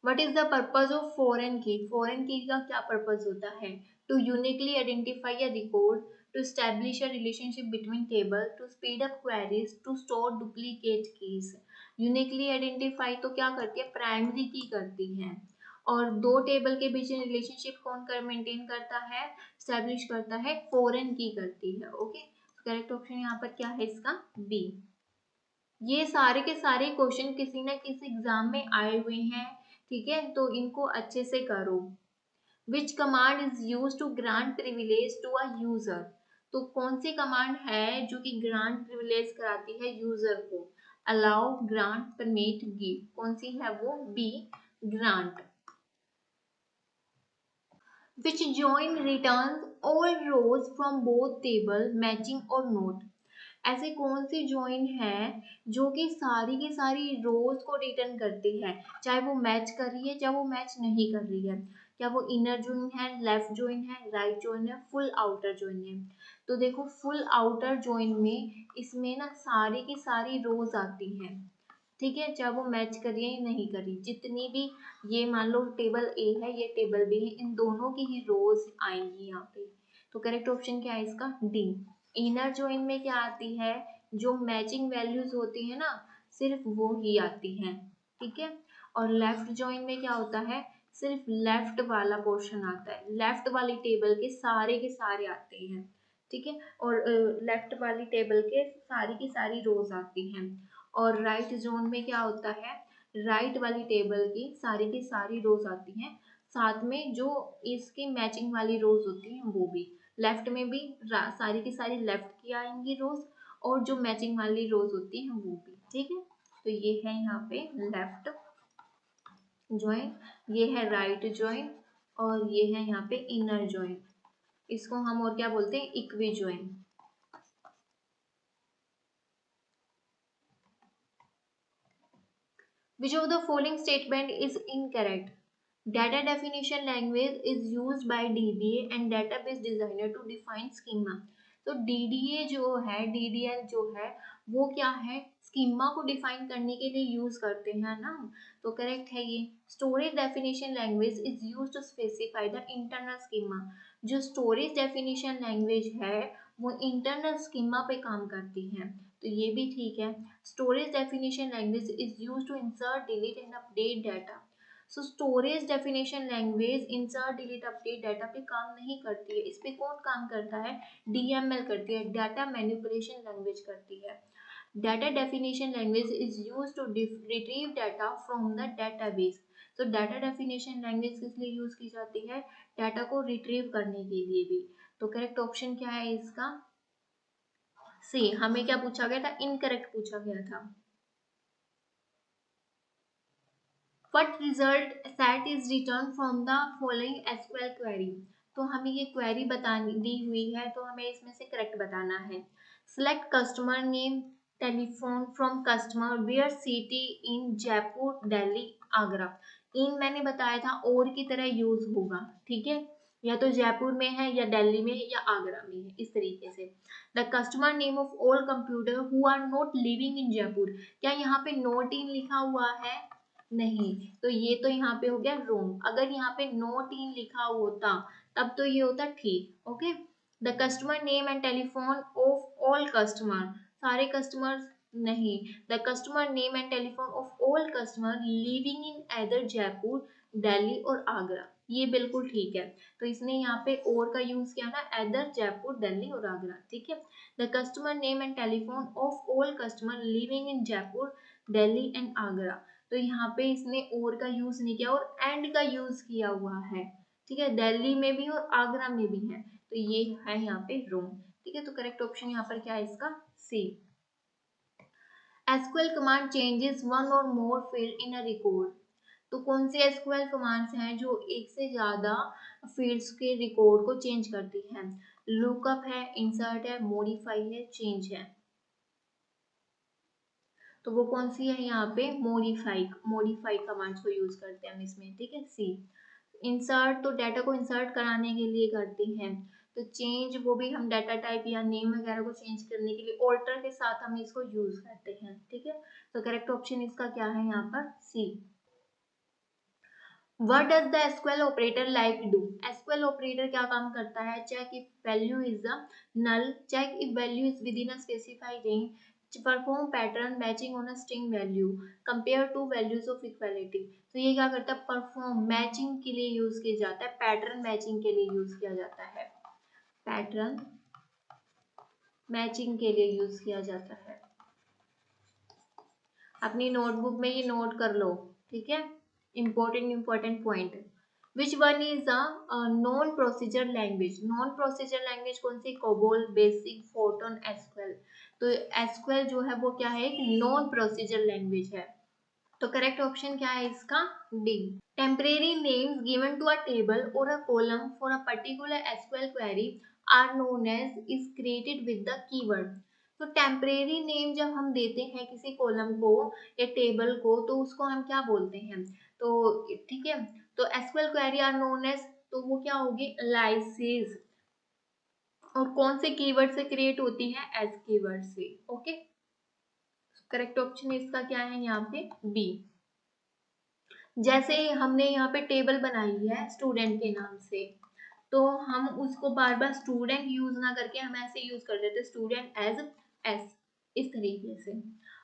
[SPEAKER 1] What is the purpose of foreign key? Foreign key का क्या पर्पज होता है? To uniquely identify a record, to establish a relationship between table, to speed up queries, to store duplicate keys. Uniquely identify तो क्या करती है? Primary की करती है। और दो टेबल के बीच में रिलेशनशिप कौन कर मेंटेन करता है? स्टैब्लिश करता है, फॉरेन की करती है। ओके, करेक्ट ऑप्शन यहाँ पर क्या है इसका? बी। ये सारे के सारे क्वेश्चन किसी न किसी एग्जाम में आए हुए हैं, ठीक है, तो इनको अच्छे से करो। Which command is use to grant privilege to a user? तो कौन सी कमांड है जो कि ग्रांट प्रिविलेज कराती है यूजर को? Allow, grant, permit, give. कौन सी है वो? B, grant. Which join returns all rows from both table matching or not? ऐसे कौन सी ज्वाइन है जो कि सारी की सारी रोज को रिटर्न करती है, चाहे वो मैच कर रही है चाहे वो मैच नहीं कर रही है? क्या वो इनर ज्वाइन है, लेफ्ट ज्वाइन है, राइट ज्वाइन है, फुल आउटर ज्वाइन है? तो देखो फुल आउटर ज्वाइन में इसमें ना सारी की सारी रोज आती हैं, ठीक है, चाहे वो मैच करिए या नहीं करिए, जितनी भी ये मान लो टेबल ए है, ये टेबल बी है, इन दोनों की ही रोज आएंगी यहाँ पे। तो करेक्ट ऑप्शन क्या है इसका? डी। इनर जॉइन में क्या आती है? जो मैचिंग वैल्यूज होती है ना, सिर्फ वो ही आती हैं, ठीक है। और लेफ्ट जॉइन में क्या होता है? सिर्फ लेफ्ट वाला पोर्शन आता है, लेफ्ट वाली टेबल के सारे आते हैं, ठीक है। और लेफ्ट वाली टेबल के सारी की सारी रोज आती हैं। और राइट जोन में क्या होता है? राइट वाली टेबल की सारी रोज आती हैं, साथ में जो इसकी मैचिंग वाली रोज होती हैं वो भी। लेफ्ट में भी सारी की सारी लेफ्ट की आएंगी रोज, और जो मैचिंग वाली रोज होती हैं वो भी, ठीक है। तो ये है यहाँ पे लेफ्ट जॉइन, ये है राइट जॉइन, और ये है यहाँ पे इनर जॉइन। इसको हम और क्या बोलते हैं? Equi join. Which of the following statement is incorrect? Data definition language is used by DDA and database designer to define schema. तो DDA जो है, DDL जो है, वो क्या है? स्कीमा को डिफाइन करने के लिए यूज करते हैं ना। तो करेक्ट है ये। Storage definition language is use to specify the internal schema. जो स्टोरेज डेफिनेशन लैंग्वेज है वो इंटरनल स्कीमा पे काम करती है, तो ये भी ठीक है। Storage definition language is used to insert, delete and update data. So storage definition language insert, delete, update data पे काम नहीं करती है। इस पे कौन काम करता है? DML करती है, data manipulation language करती है। Data definition language is used to retrieve data from the database. तो डाटा डेफिनेशन लैंग्वेज किस लिए यूज की जाती है? डाटा को रिट्रीव करने के लिए भी। तो करेक्ट ऑप्शन क्या है इसका? सी। हमें क्या पूछा गया था? इनकरेक्ट पूछा गया था। What result set is returned from the following SQL query? तो हमें ये क्वेरी बतानी दी हुई है, तो हमें इसमें से करेक्ट बताना है। Select customer name, telephone from customer, where city in Jaipur, Delhi, Agra. इन मैंने बताया था और की तरह यूज होगा, ठीक है। या तो जयपुर में है, या दिल्ली में है, या आगरा में है, इस तरीके से। The customer name of all computer who are not living in Jaipur. क्या यहाँ पे नॉट इन लिखा हुआ है? नहीं, तो ये तो यहाँ पे हो गया रोंग। अगर यहाँ पे नॉट इन लिखा होता तब तो ये होता ठीक। Okay. The customer name and telephone of all customer, सारे कस्टमर नहीं। The customer name and telephone of all customer living in either Jaipur, Delhi और आगरा, ये बिल्कुल ठीक है। तो इसने यहाँ पे और का यूज किया ना, एदर जयपुर, दिल्ली और आगरा, ठीक है। The customer name and telephone of all customer living in Jaipur, Delhi and Agra. तो यहाँ पे इसने और का यूज नहीं किया और एंड का यूज किया हुआ है, ठीक है। दिल्ली में भी और आगरा में भी है, तो ये है यहाँ पे रोम, ठीक है। तो करेक्ट ऑप्शन यहाँ पर क्या है इसका? सी। SQL command changes one or more field in a record. तो कौन सी एसक्यूएल कमांड्स हैं जो एक से ज्यादा फील्ड्स के रिकॉर्ड को चेंज करती हैं? लुकअप है, इंसर्ट है, मॉडिफाई है, चेंज है। तो वो कौन सी है यहाँ पे? मॉडिफाई कमांड्स को यूज करते हैं हम इसमें, ठीक है। सी। इंसर्ट तो डाटा को इंसर्ट कराने के लिए करते हैं। तो चेंज वो भी हम डाटा टाइप या नेम वगैरह को चेंज करने के लिए ऑल्टर के साथ हम इसको यूज करते हैं, ठीक है। तो करेक्ट ऑप्शन इसका क्या है यहाँ पर? सी। What does the SQL operator like do? SQL operator क्या काम करता है? Check if value is a null, check if value is within a specified range, perform pattern matching on a string value, compare two values of equality। तो ये क्या करता है? Perform matching के लिए यूज किया जाता है, पैटर्न मैचिंग के लिए यूज किया जाता है, पैटर्न मैचिंग के लिए यूज किया जाता है। अपनी नोटबुक में ये नोट कर लो, ठीक है। important point। Which one is a non procedure language? Non procedure language कौन सी? COBOL, BASIC, Fortran, SQL. तो एसक्यूएल जो है वो क्या है? एक नॉन प्रोसीजर लैंग्वेज है। तो करेक्ट ऑप्शन क्या है इसका? D. Temporary names given to a table और a column for a particular SQL query are known as is created with the keyword. तो टेम्परेरी नेम जब हम देते हैं किसी कॉलम को या टेबल को, तो उसको हम क्या बोलते हैं? तो ठीक है, तो SQL query are known as, तो वो क्या होगी? एलाइसिस। और कौन से कीवर्ड से क्रिएट होती है? एज कीवर्ड से। ओके। करेक्ट ऑप्शन इसका क्या है यहाँ पे बी। जैसे हमने यहाँ पे टेबल बनाई है स्टूडेंट के नाम से, तो हम उसको बार बार स्टूडेंट यूज ना करके हम ऐसे यूज कर देते स्टूडेंट एज एस, इस तरीके से।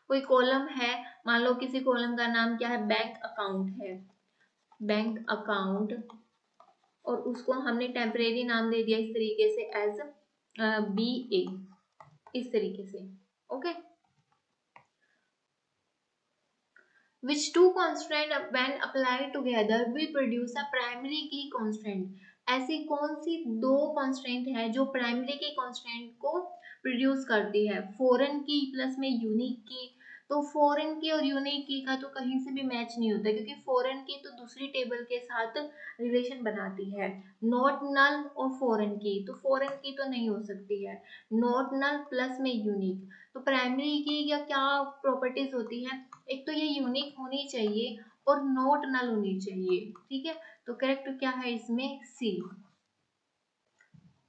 [SPEAKER 1] कोई कॉलम है, मान लो किसी कॉलम का नाम क्या है, बैंक अकाउंट है, बैंक अकाउंट, और उसको हमने टेम्परेरी नाम दे दिया इस तरीके से एज बी ए, इस तरीके से। Okay, which two constant when applied together will produce a primary key constant। ऐसी कौन सी दो कांस्टेंट है जो प्राइमरी की कांस्टेंट को प्रोड्यूस करती है, फॉरेन की प्लस में यूनिक की। तो फॉरेन की और यूनिक की का तो कहीं से भी मैच नहीं होता, क्योंकि फॉरेन की तो दूसरी टेबल के साथ रिलेशन बनाती है, नॉट नल और फॉरेन की, तो फॉरेन की तो नहीं हो सकती है, नॉट नल प्लस में यूनिक। तो प्राइमरी की या क्या प्रॉपर्टीज होती है, एक तो ये यूनिक होनी चाहिए और नॉट नल होनी चाहिए, ठीक है। तो करेक्ट क्या है इसमें सी।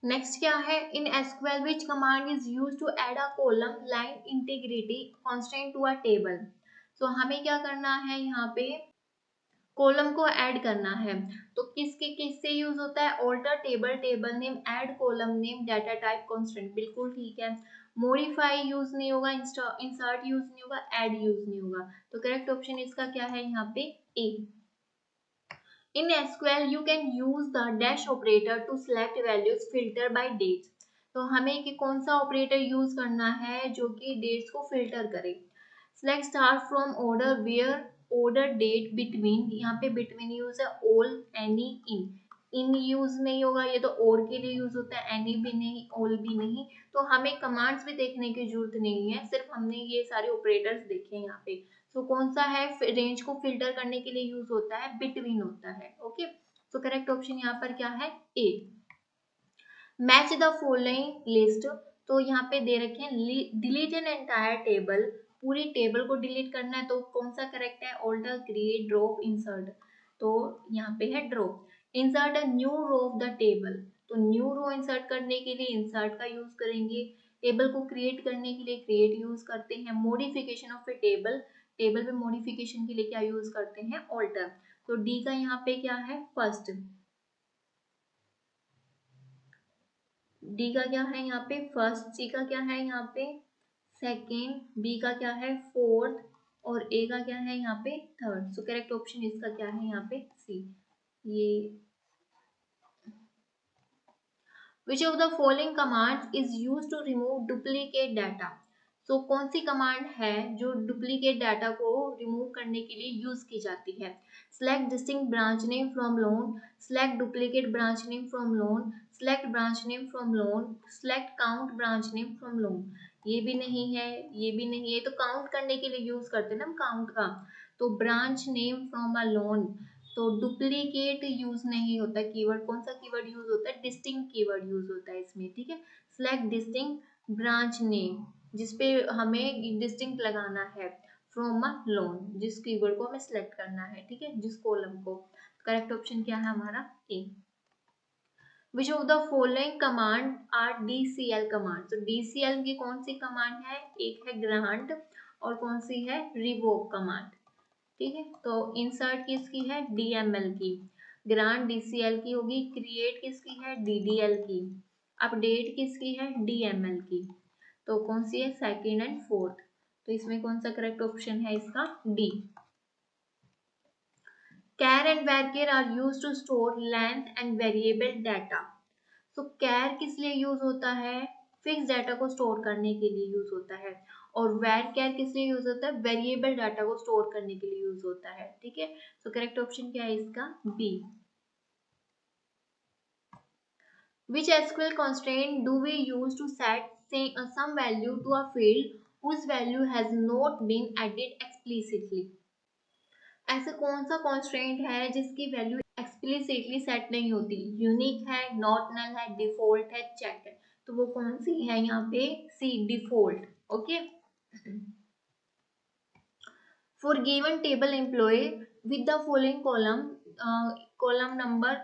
[SPEAKER 1] नेक्स्ट क्या है, in SQL which command is used to add a column line integrity constant to a table. तो हमें क्या करना है, यहाँ पे कॉलम को ऐड करना है, तो किसके किससे यूज होता है, alter table, table name, add column name, data type constant, बिल्कुल ठीक है। मॉडिफाई यूज नहीं होगा, इंसर्ट यूज नहीं होगा, ऐड यूज नहीं होगा। तो करेक्ट ऑप्शन इसका क्या है यहाँ पे ए। In SQL you can use the dash operator to select values filter by dates। तो हमें कि कौन सा ऑपरेटर यूज करना है जो कि डेट्स को फिल्टर करे। Select star from order where order date between, यहाँ पे between यूज है, all, any, in यूज नहीं होगा, ये तो और के लिए यूज होता है, any भी नहीं, all भी नहीं। तो हमें कमांड्स भी देखने की जरूरत नहीं है, सिर्फ हमने ये सारे ऑपरेटर्स देखे यहाँ पे। तो कौन सा है, रेंज को फिल्टर करने के लिए यूज होता है, बिटवीन होता है। ओके, तो करेक्ट ऑप्शन यहाँ पर क्या है ए। मैच द फॉलोइंग लिस्ट, तो यहाँ पे दे रखे हैं डिलीट एन एंटायर टेबल, पूरी टेबल को डिलीट करना है, तो कौन सा करेक्ट है, ऑल्टर, क्रिएट, ड्रॉप, इंसर्ट। तो यहाँ पे है drop. Insert a new row of the table, तो न्यू रो इंसर्ट करने के लिए इंसर्ट का यूज करेंगे, टेबल को क्रिएट करने के लिए क्रिएट यूज करते हैं, modification of A table, table में मॉडिफिकेशन के लिए क्या यूज करते हैं, ऑल्टर। तो डी का यहाँ पे क्या है फर्स्ट, डी का क्या है यहाँ पे फर्स्ट, सी का क्या है यहाँ पे सेकेंड, बी का क्या है फोर्थ, और ए का क्या है यहाँ पे थर्ड। सो करेक्ट ऑप्शन इसका क्या है यहाँ पे सी। ये which of the following command is use to remove duplicate data. So कौन सी कमांड है जो डुप्लीकेट डाटा को रिमूव करने के लिए यूज की जाती है। Select distinct branch name from loan, select duplicate branch name from loan, select branch name from loan, select count branch name from loan. ये भी नहीं है, ये भी नहीं है, तो काउंट करने के लिए यूज करते हैं ना हम काउंट का। तो branch name from a loan, तो डुप्लीकेट यूज नहीं होता कीवर्ड, कौन सा कीवर्ड यूज होता है, डिस्टिंक्ट कीवर्ड यूज होता है इसमें, ठीक है। सिलेक्ट डिस्टिंक्ट ब्रांच नेम, जिसपे हमें डिस्टिंक्ट लगाना है, फ्रॉम अ लोन, जिस कीवर्ड को हमें सिलेक्ट करना है, ठीक है, जिस कॉलम को। करेक्ट ऑप्शन क्या है हमारा A. Which of the following command are DCL command. तो डीसीएल की कौन सी कमांड है, एक है ग्रांट और कौन सी है रिवोक कमांड, ठीक है। तो इंसर्ट किसकी है, डीएमएल की, ग्रांट डीसीएल की होगी, क्रिएट किसकी है, डीडीएल की, अपडेट किसकी है, डीएमएल की। तो कौन सी है सेकेंड एंड फोर्थ। तो इसमें कौन सा करेक्ट ऑप्शन है इसका D. Char and varchar are use to store length and variable data. तो कैर किस लिए यूज होता है, फिक्स डाटा को स्टोर करने के लिए यूज होता है, और वेर कैर किस लिए यूज होता है, वेरिएबल डाटा को स्टोर करने के लिए यूज होता है, ठीक है। तो करेक्ट ऑप्शन क्या है इसका B. Which SQL constraint do we use to set some value to a field whose value has not been added explicitly। ऐसा कौन सा कॉन्स्ट्रेंट है जिसकी वैल्यू एक्सप्लिसिटली सेट नहीं होती, यूनिक है, नॉट नल है, डिफॉल्ट है, चेक है। तो वो कौन सी है यहाँ पे C default. Okay, for given table employee with the following column, column number,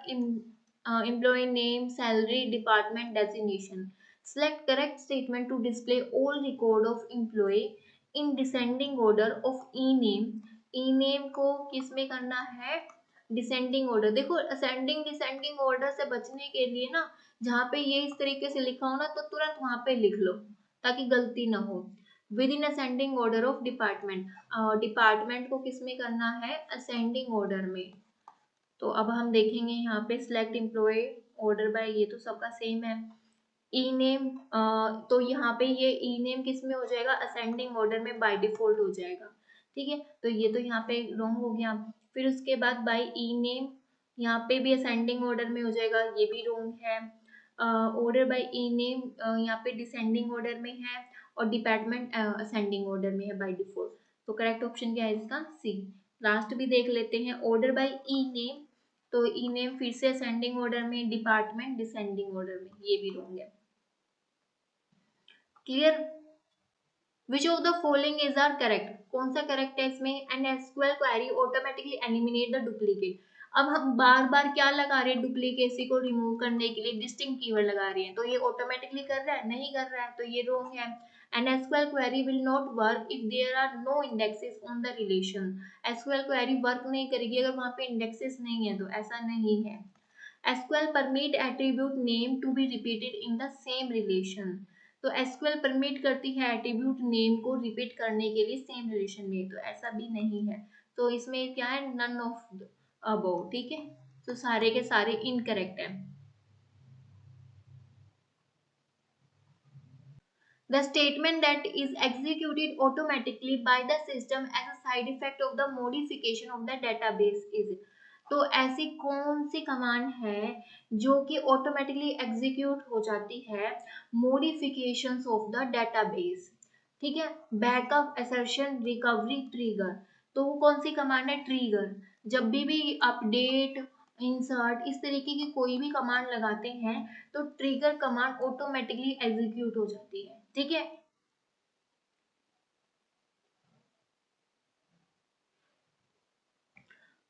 [SPEAKER 1] employee name, salary, department, designation, select correct statement to display all record of employee in descending order of E name. E name को किस में करना है, descending order. देखो ascending descending order से बचने के लिए ना, जहाँ पे ये इस तरीके से लिखा हो ना तो तुरंत वहां पे लिख लो ताकि गलती ना हो। With in ascending order of department, department को किस में करना है, असेंडिंग ऑर्डर में। तो अब हम देखेंगे यहाँ पे सिलेक्ट एम्प्लॉय ऑर्डर बाय, ये तो सबका सेम है। ई नेम, तो यहाँ पे ये ई नेम किस में हो जाएगा, असेंडिंग ऑर्डर में बाय डिफॉल्ट हो जाएगा। ठीक है, तो ये तो यहाँ पे रॉन्ग हो गया। फिर उसके बाद बाय ई नेम, यहाँ पे भी असेंडिंग ऑर्डर में हो जाएगा, ये भी रॉन्ग है। ऑर्डर बाय ई नेम यहाँ पे डिसेंडिंग ऑर्डर में है, और डिपार्टमेंट असेंडिंग ऑर्डर में है बाय डिफॉल्ट। तो करेक्ट ऑप्शन क्या है इसका, सी। लास्ट भी देख लेते हैं, ऑर्डर बाय ई नेम, तो ई नेम फिर से असेंडिंग ऑर्डर में, डिपार्टमेंट डिसेंडिंग ऑर्डर में, ये भी रॉन्ग है। Clear. Which of the following is are correct, कौन सा करेक्ट है इसमें, an SQL query automatically eliminate the duplicate. अब हम बार बार क्या लगा रहे हैं, डुप्लीकेसी को रिमूव करने के लिए डिस्टिंक्ट कीवर्ड लगा रहे हैं, तो ये ऑटोमेटिकली कर रहा है, नहीं कर रहा है, तो ये रॉन्ग है। An SQL query will not work if there are no indexes on the relation. SQL query work नहीं करेगी अगर वहां पे इंडेक्सेस नहीं है, तो ऐसा नहीं है। SQL permit attribute name to be repeated in the same relation। तो SQL परमिट करती है एट्रीब्यूट नेम को रिपीट करने के लिए सेम रिलेशन में, तो ऐसा भी नहीं है। तो इसमें क्या है, नन ऑफ अबव। ठीक है, तो सारे के सारे इनकरेक्ट है। The statement that is executed automatically by the system as a side effect of the modification of the database is। तो ऐसी कौन सी कमांड है जो कि ऑटोमेटिकली एग्जीक्यूट हो जाती है मॉडिफिकेशंस ऑफ द डेटाबेस। ठीक है, बैकअप, असर्शन, रिकवरी, ट्रिगर। तो वो कौन सी कमांड है, ट्रिगर। जब भी अपडेट, इंसर्ट, इस तरीके की कोई भी कमांड लगाते हैं तो ट्रिगर कमांड ऑटोमेटिकली एग्जीक्यूट हो जाती है। ठीक है,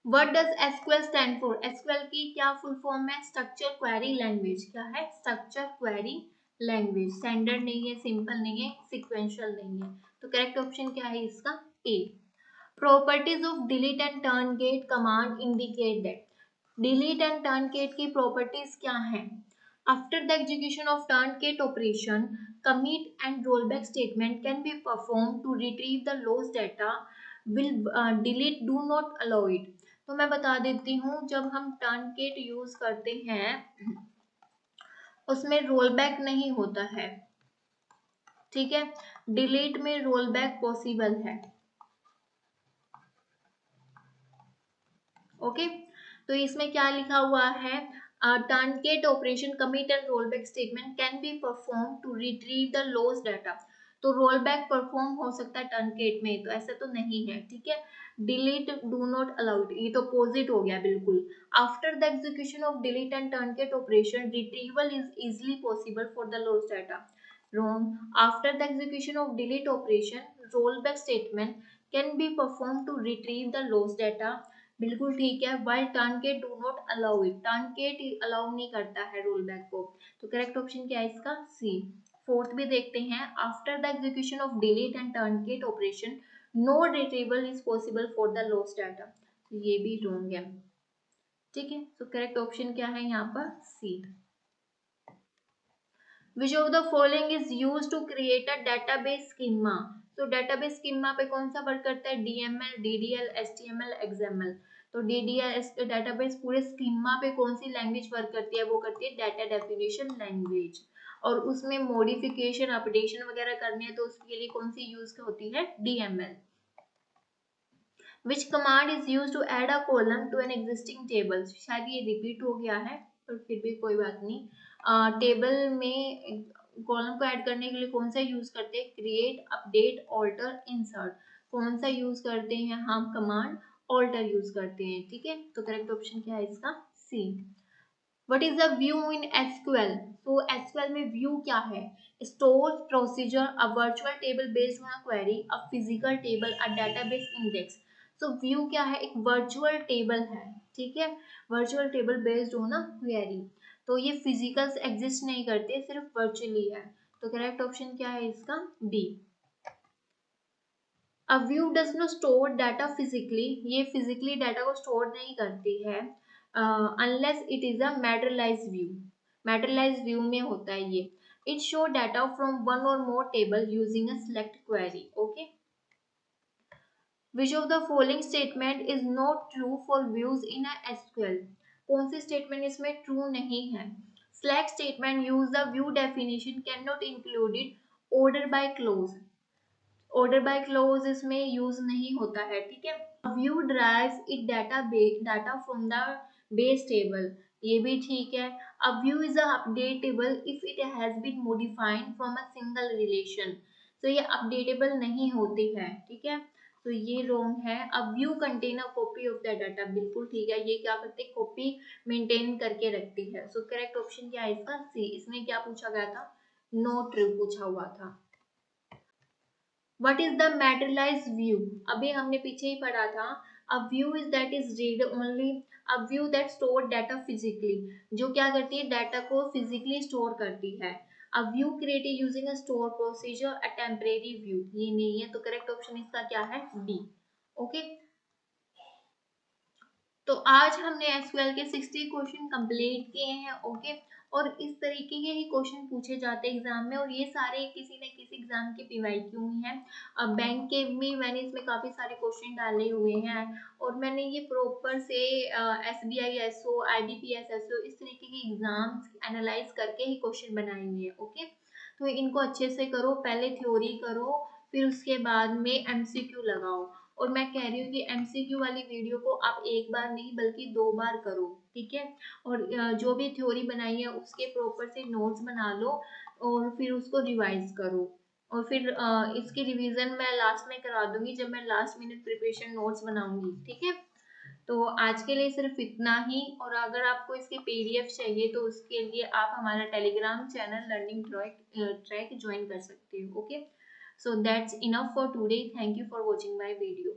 [SPEAKER 1] what does SQL stand for, SQL की क्या फुल फॉर्म है, स्ट्रक्चर क्वेरी लैंग्वेज। क्या है, स्ट्रक्चर क्वेरी लैंग्वेज। स्टैंडर्ड नहीं है, सिंपल नहीं है, सिक्वेंशियल नहीं है। तो करेक्ट ऑप्शन क्या है इसका, A. Properties of delete and truncate command indicate that. Delete and truncate की प्रॉपर्टीज क्या है, after the execution of truncate operation commit and rollback statement can be performed to retrieve the lost data, will delete do not allow it। तो मैं बता देती हूँ, जब हम टर्नकेट यूज करते हैं उसमें रोल बैक नहीं होता है। ठीक है, डिलीट में रोल बैक पॉसिबल है। ओके, तो इसमें क्या लिखा हुआ है, truncate operation commit and roll back statement can be perform to retrieve the lost data. तो रोल बैक परफॉर्म हो सकता है टर्नकेट में, तो ऐसा तो नहीं है। ठीक है, डिलीट डू नॉट अलाउड, ये तो अपोजिट हो गया बिल्कुल। After the execution of delete and truncate operation retrieval is easily possible for the lost data. Wrong, after the execution of delete operation roll back statement can be perform to retrieve the lost data. बिल्कुल ठीक है, while truncate do not allow it, truncate allow नहीं करता है roll back को। तो correct option क्या है इसका, सी। फोर्थ भी देखते हैं, after the execution of delete and truncate operation no retrieval is possible for the lost data. तो ये भी रॉन्ग है। ठीक है, तो करेक्ट ऑप्शन क्या है यहाँ पर, सी। Which of the following is used to create a database schema? तो database schema पे कौन सा वर्क करता है, DML, DDL, HTML, XML। तो DDL database पूरे schema पे कौन सी लैंग्वेज वर्क करती है, वो करती है डाटा डेफिनेशन लैंग्वेज। और उसमें मॉडिफिकेशन, अपडेशन वगैरह करनी है तो उसके लिए कौन सी यूज होती है, DML। Which command is used to add a column to an existing table? शायद ये रिपीट हो गया है पर फिर भी कोई बात नहीं। टेबल में कॉलम को ऐड करने के लिए कौन सा यूज करते हैं, क्रिएट, अपडेट, ऑल्टर, इंसर्ट। कौन सा यूज करते हैं हम, कमांड ऑल्टर यूज करते हैं। ठीक है, तो करेक्ट ऑप्शन क्या है इसका, सी। What is the view in SQL? तो SQL में व्यू क्या है, store, procedure, a virtual table based on a query, a physical table, a database index. तो व्यू क्या है, एक वर्चुअल टेबल है। ठीक है, virtual table based on a query. तो ये फिजिकल एग्जिस्ट नहीं करते, सिर्फ वर्चुअली है। तो करेक्ट ऑप्शन क्या है इसका, B. A view does not store data physically, ये फिजिकली डाटा को स्टोर नहीं करती है unless it is a materialize view. Materialize view में होता है ये। It show data from one or more table using a select query. Okay, which of the following statement is not true for views in a SQL? कौन सी statement इसमें true नहीं है? Select statement use the view definition can not included order by clause. Order by clause इसमें use नहीं होता है, ठीक है। View drives it data from the base table, ये भी ठीक है। A view is updatable if it has been modified from a single relation, तो ये अपडेटेबल नहीं होती है, ठीक है। तो ये रॉन्ग है। A view contain a copy of the data, बिल्कुल ठीक है। ये क्या करती है? कॉपी मेंटेन करके रखती है। सो करेक्ट ऑप्शन क्या है इसका? सी। इसमें क्या पूछा गया था? नॉट ट्रू पूछा हुआ था। What is the materialized view? अभी हमने पीछे ही पढ़ा था। A view is that is read only, a view that store data physically, जो क्या करती है? डाटा को फिजिकली स्टोर करती है। A view created using a store procedure, a temporary view, ये नहीं है। तो करेक्ट ऑप्शन इसका क्या है? डी। ओके, तो आज हमने एसक्यूएल के 60 क्वेश्चन कंप्लीट किए हैं। ओके, और इस तरीके के ही क्वेश्चन पूछे जाते हैं एग्जाम में, और ये सारे किसी न किसी एग्जाम के पीवाईक्यू ही हैं। अब बैंक के भी मैंने इसमें काफ़ी सारे क्वेश्चन डाले हुए हैं, और मैंने ये प्रॉपर से एसबीआई एसओ, आईबीपीएस एसओ, इस तरीके के एग्जाम एनालाइज करके ही क्वेश्चन बनाए हुए हैं। ओके, तो इनको अच्छे से करो, पहले थ्योरी करो, फिर उसके बाद में एमसीक्यू लगाओ। और मैं कह रही हूँ कि एमसीक्यू वाली वीडियो को आप एक बार नहीं बल्कि 2 बार करो, ठीक है। और जो भी थ्योरी बनाई है उसके प्रॉपर से नोट्स बना लो, और फिर उसको रिवाइज करो। और फिर इसकी रिवीजन मैं लास्ट में करा दूंगी जब मैं लास्ट मिनट प्रिपरेशन नोट्स बनाऊंगी, ठीक है। तो आज के लिए सिर्फ इतना ही, और अगर आपको इसके पीडीएफ चाहिए तो उसके लिए आप हमारा Telegram channel learning track join कर सकते हो। Okay, so that's enough for today. Thank you for watching my video.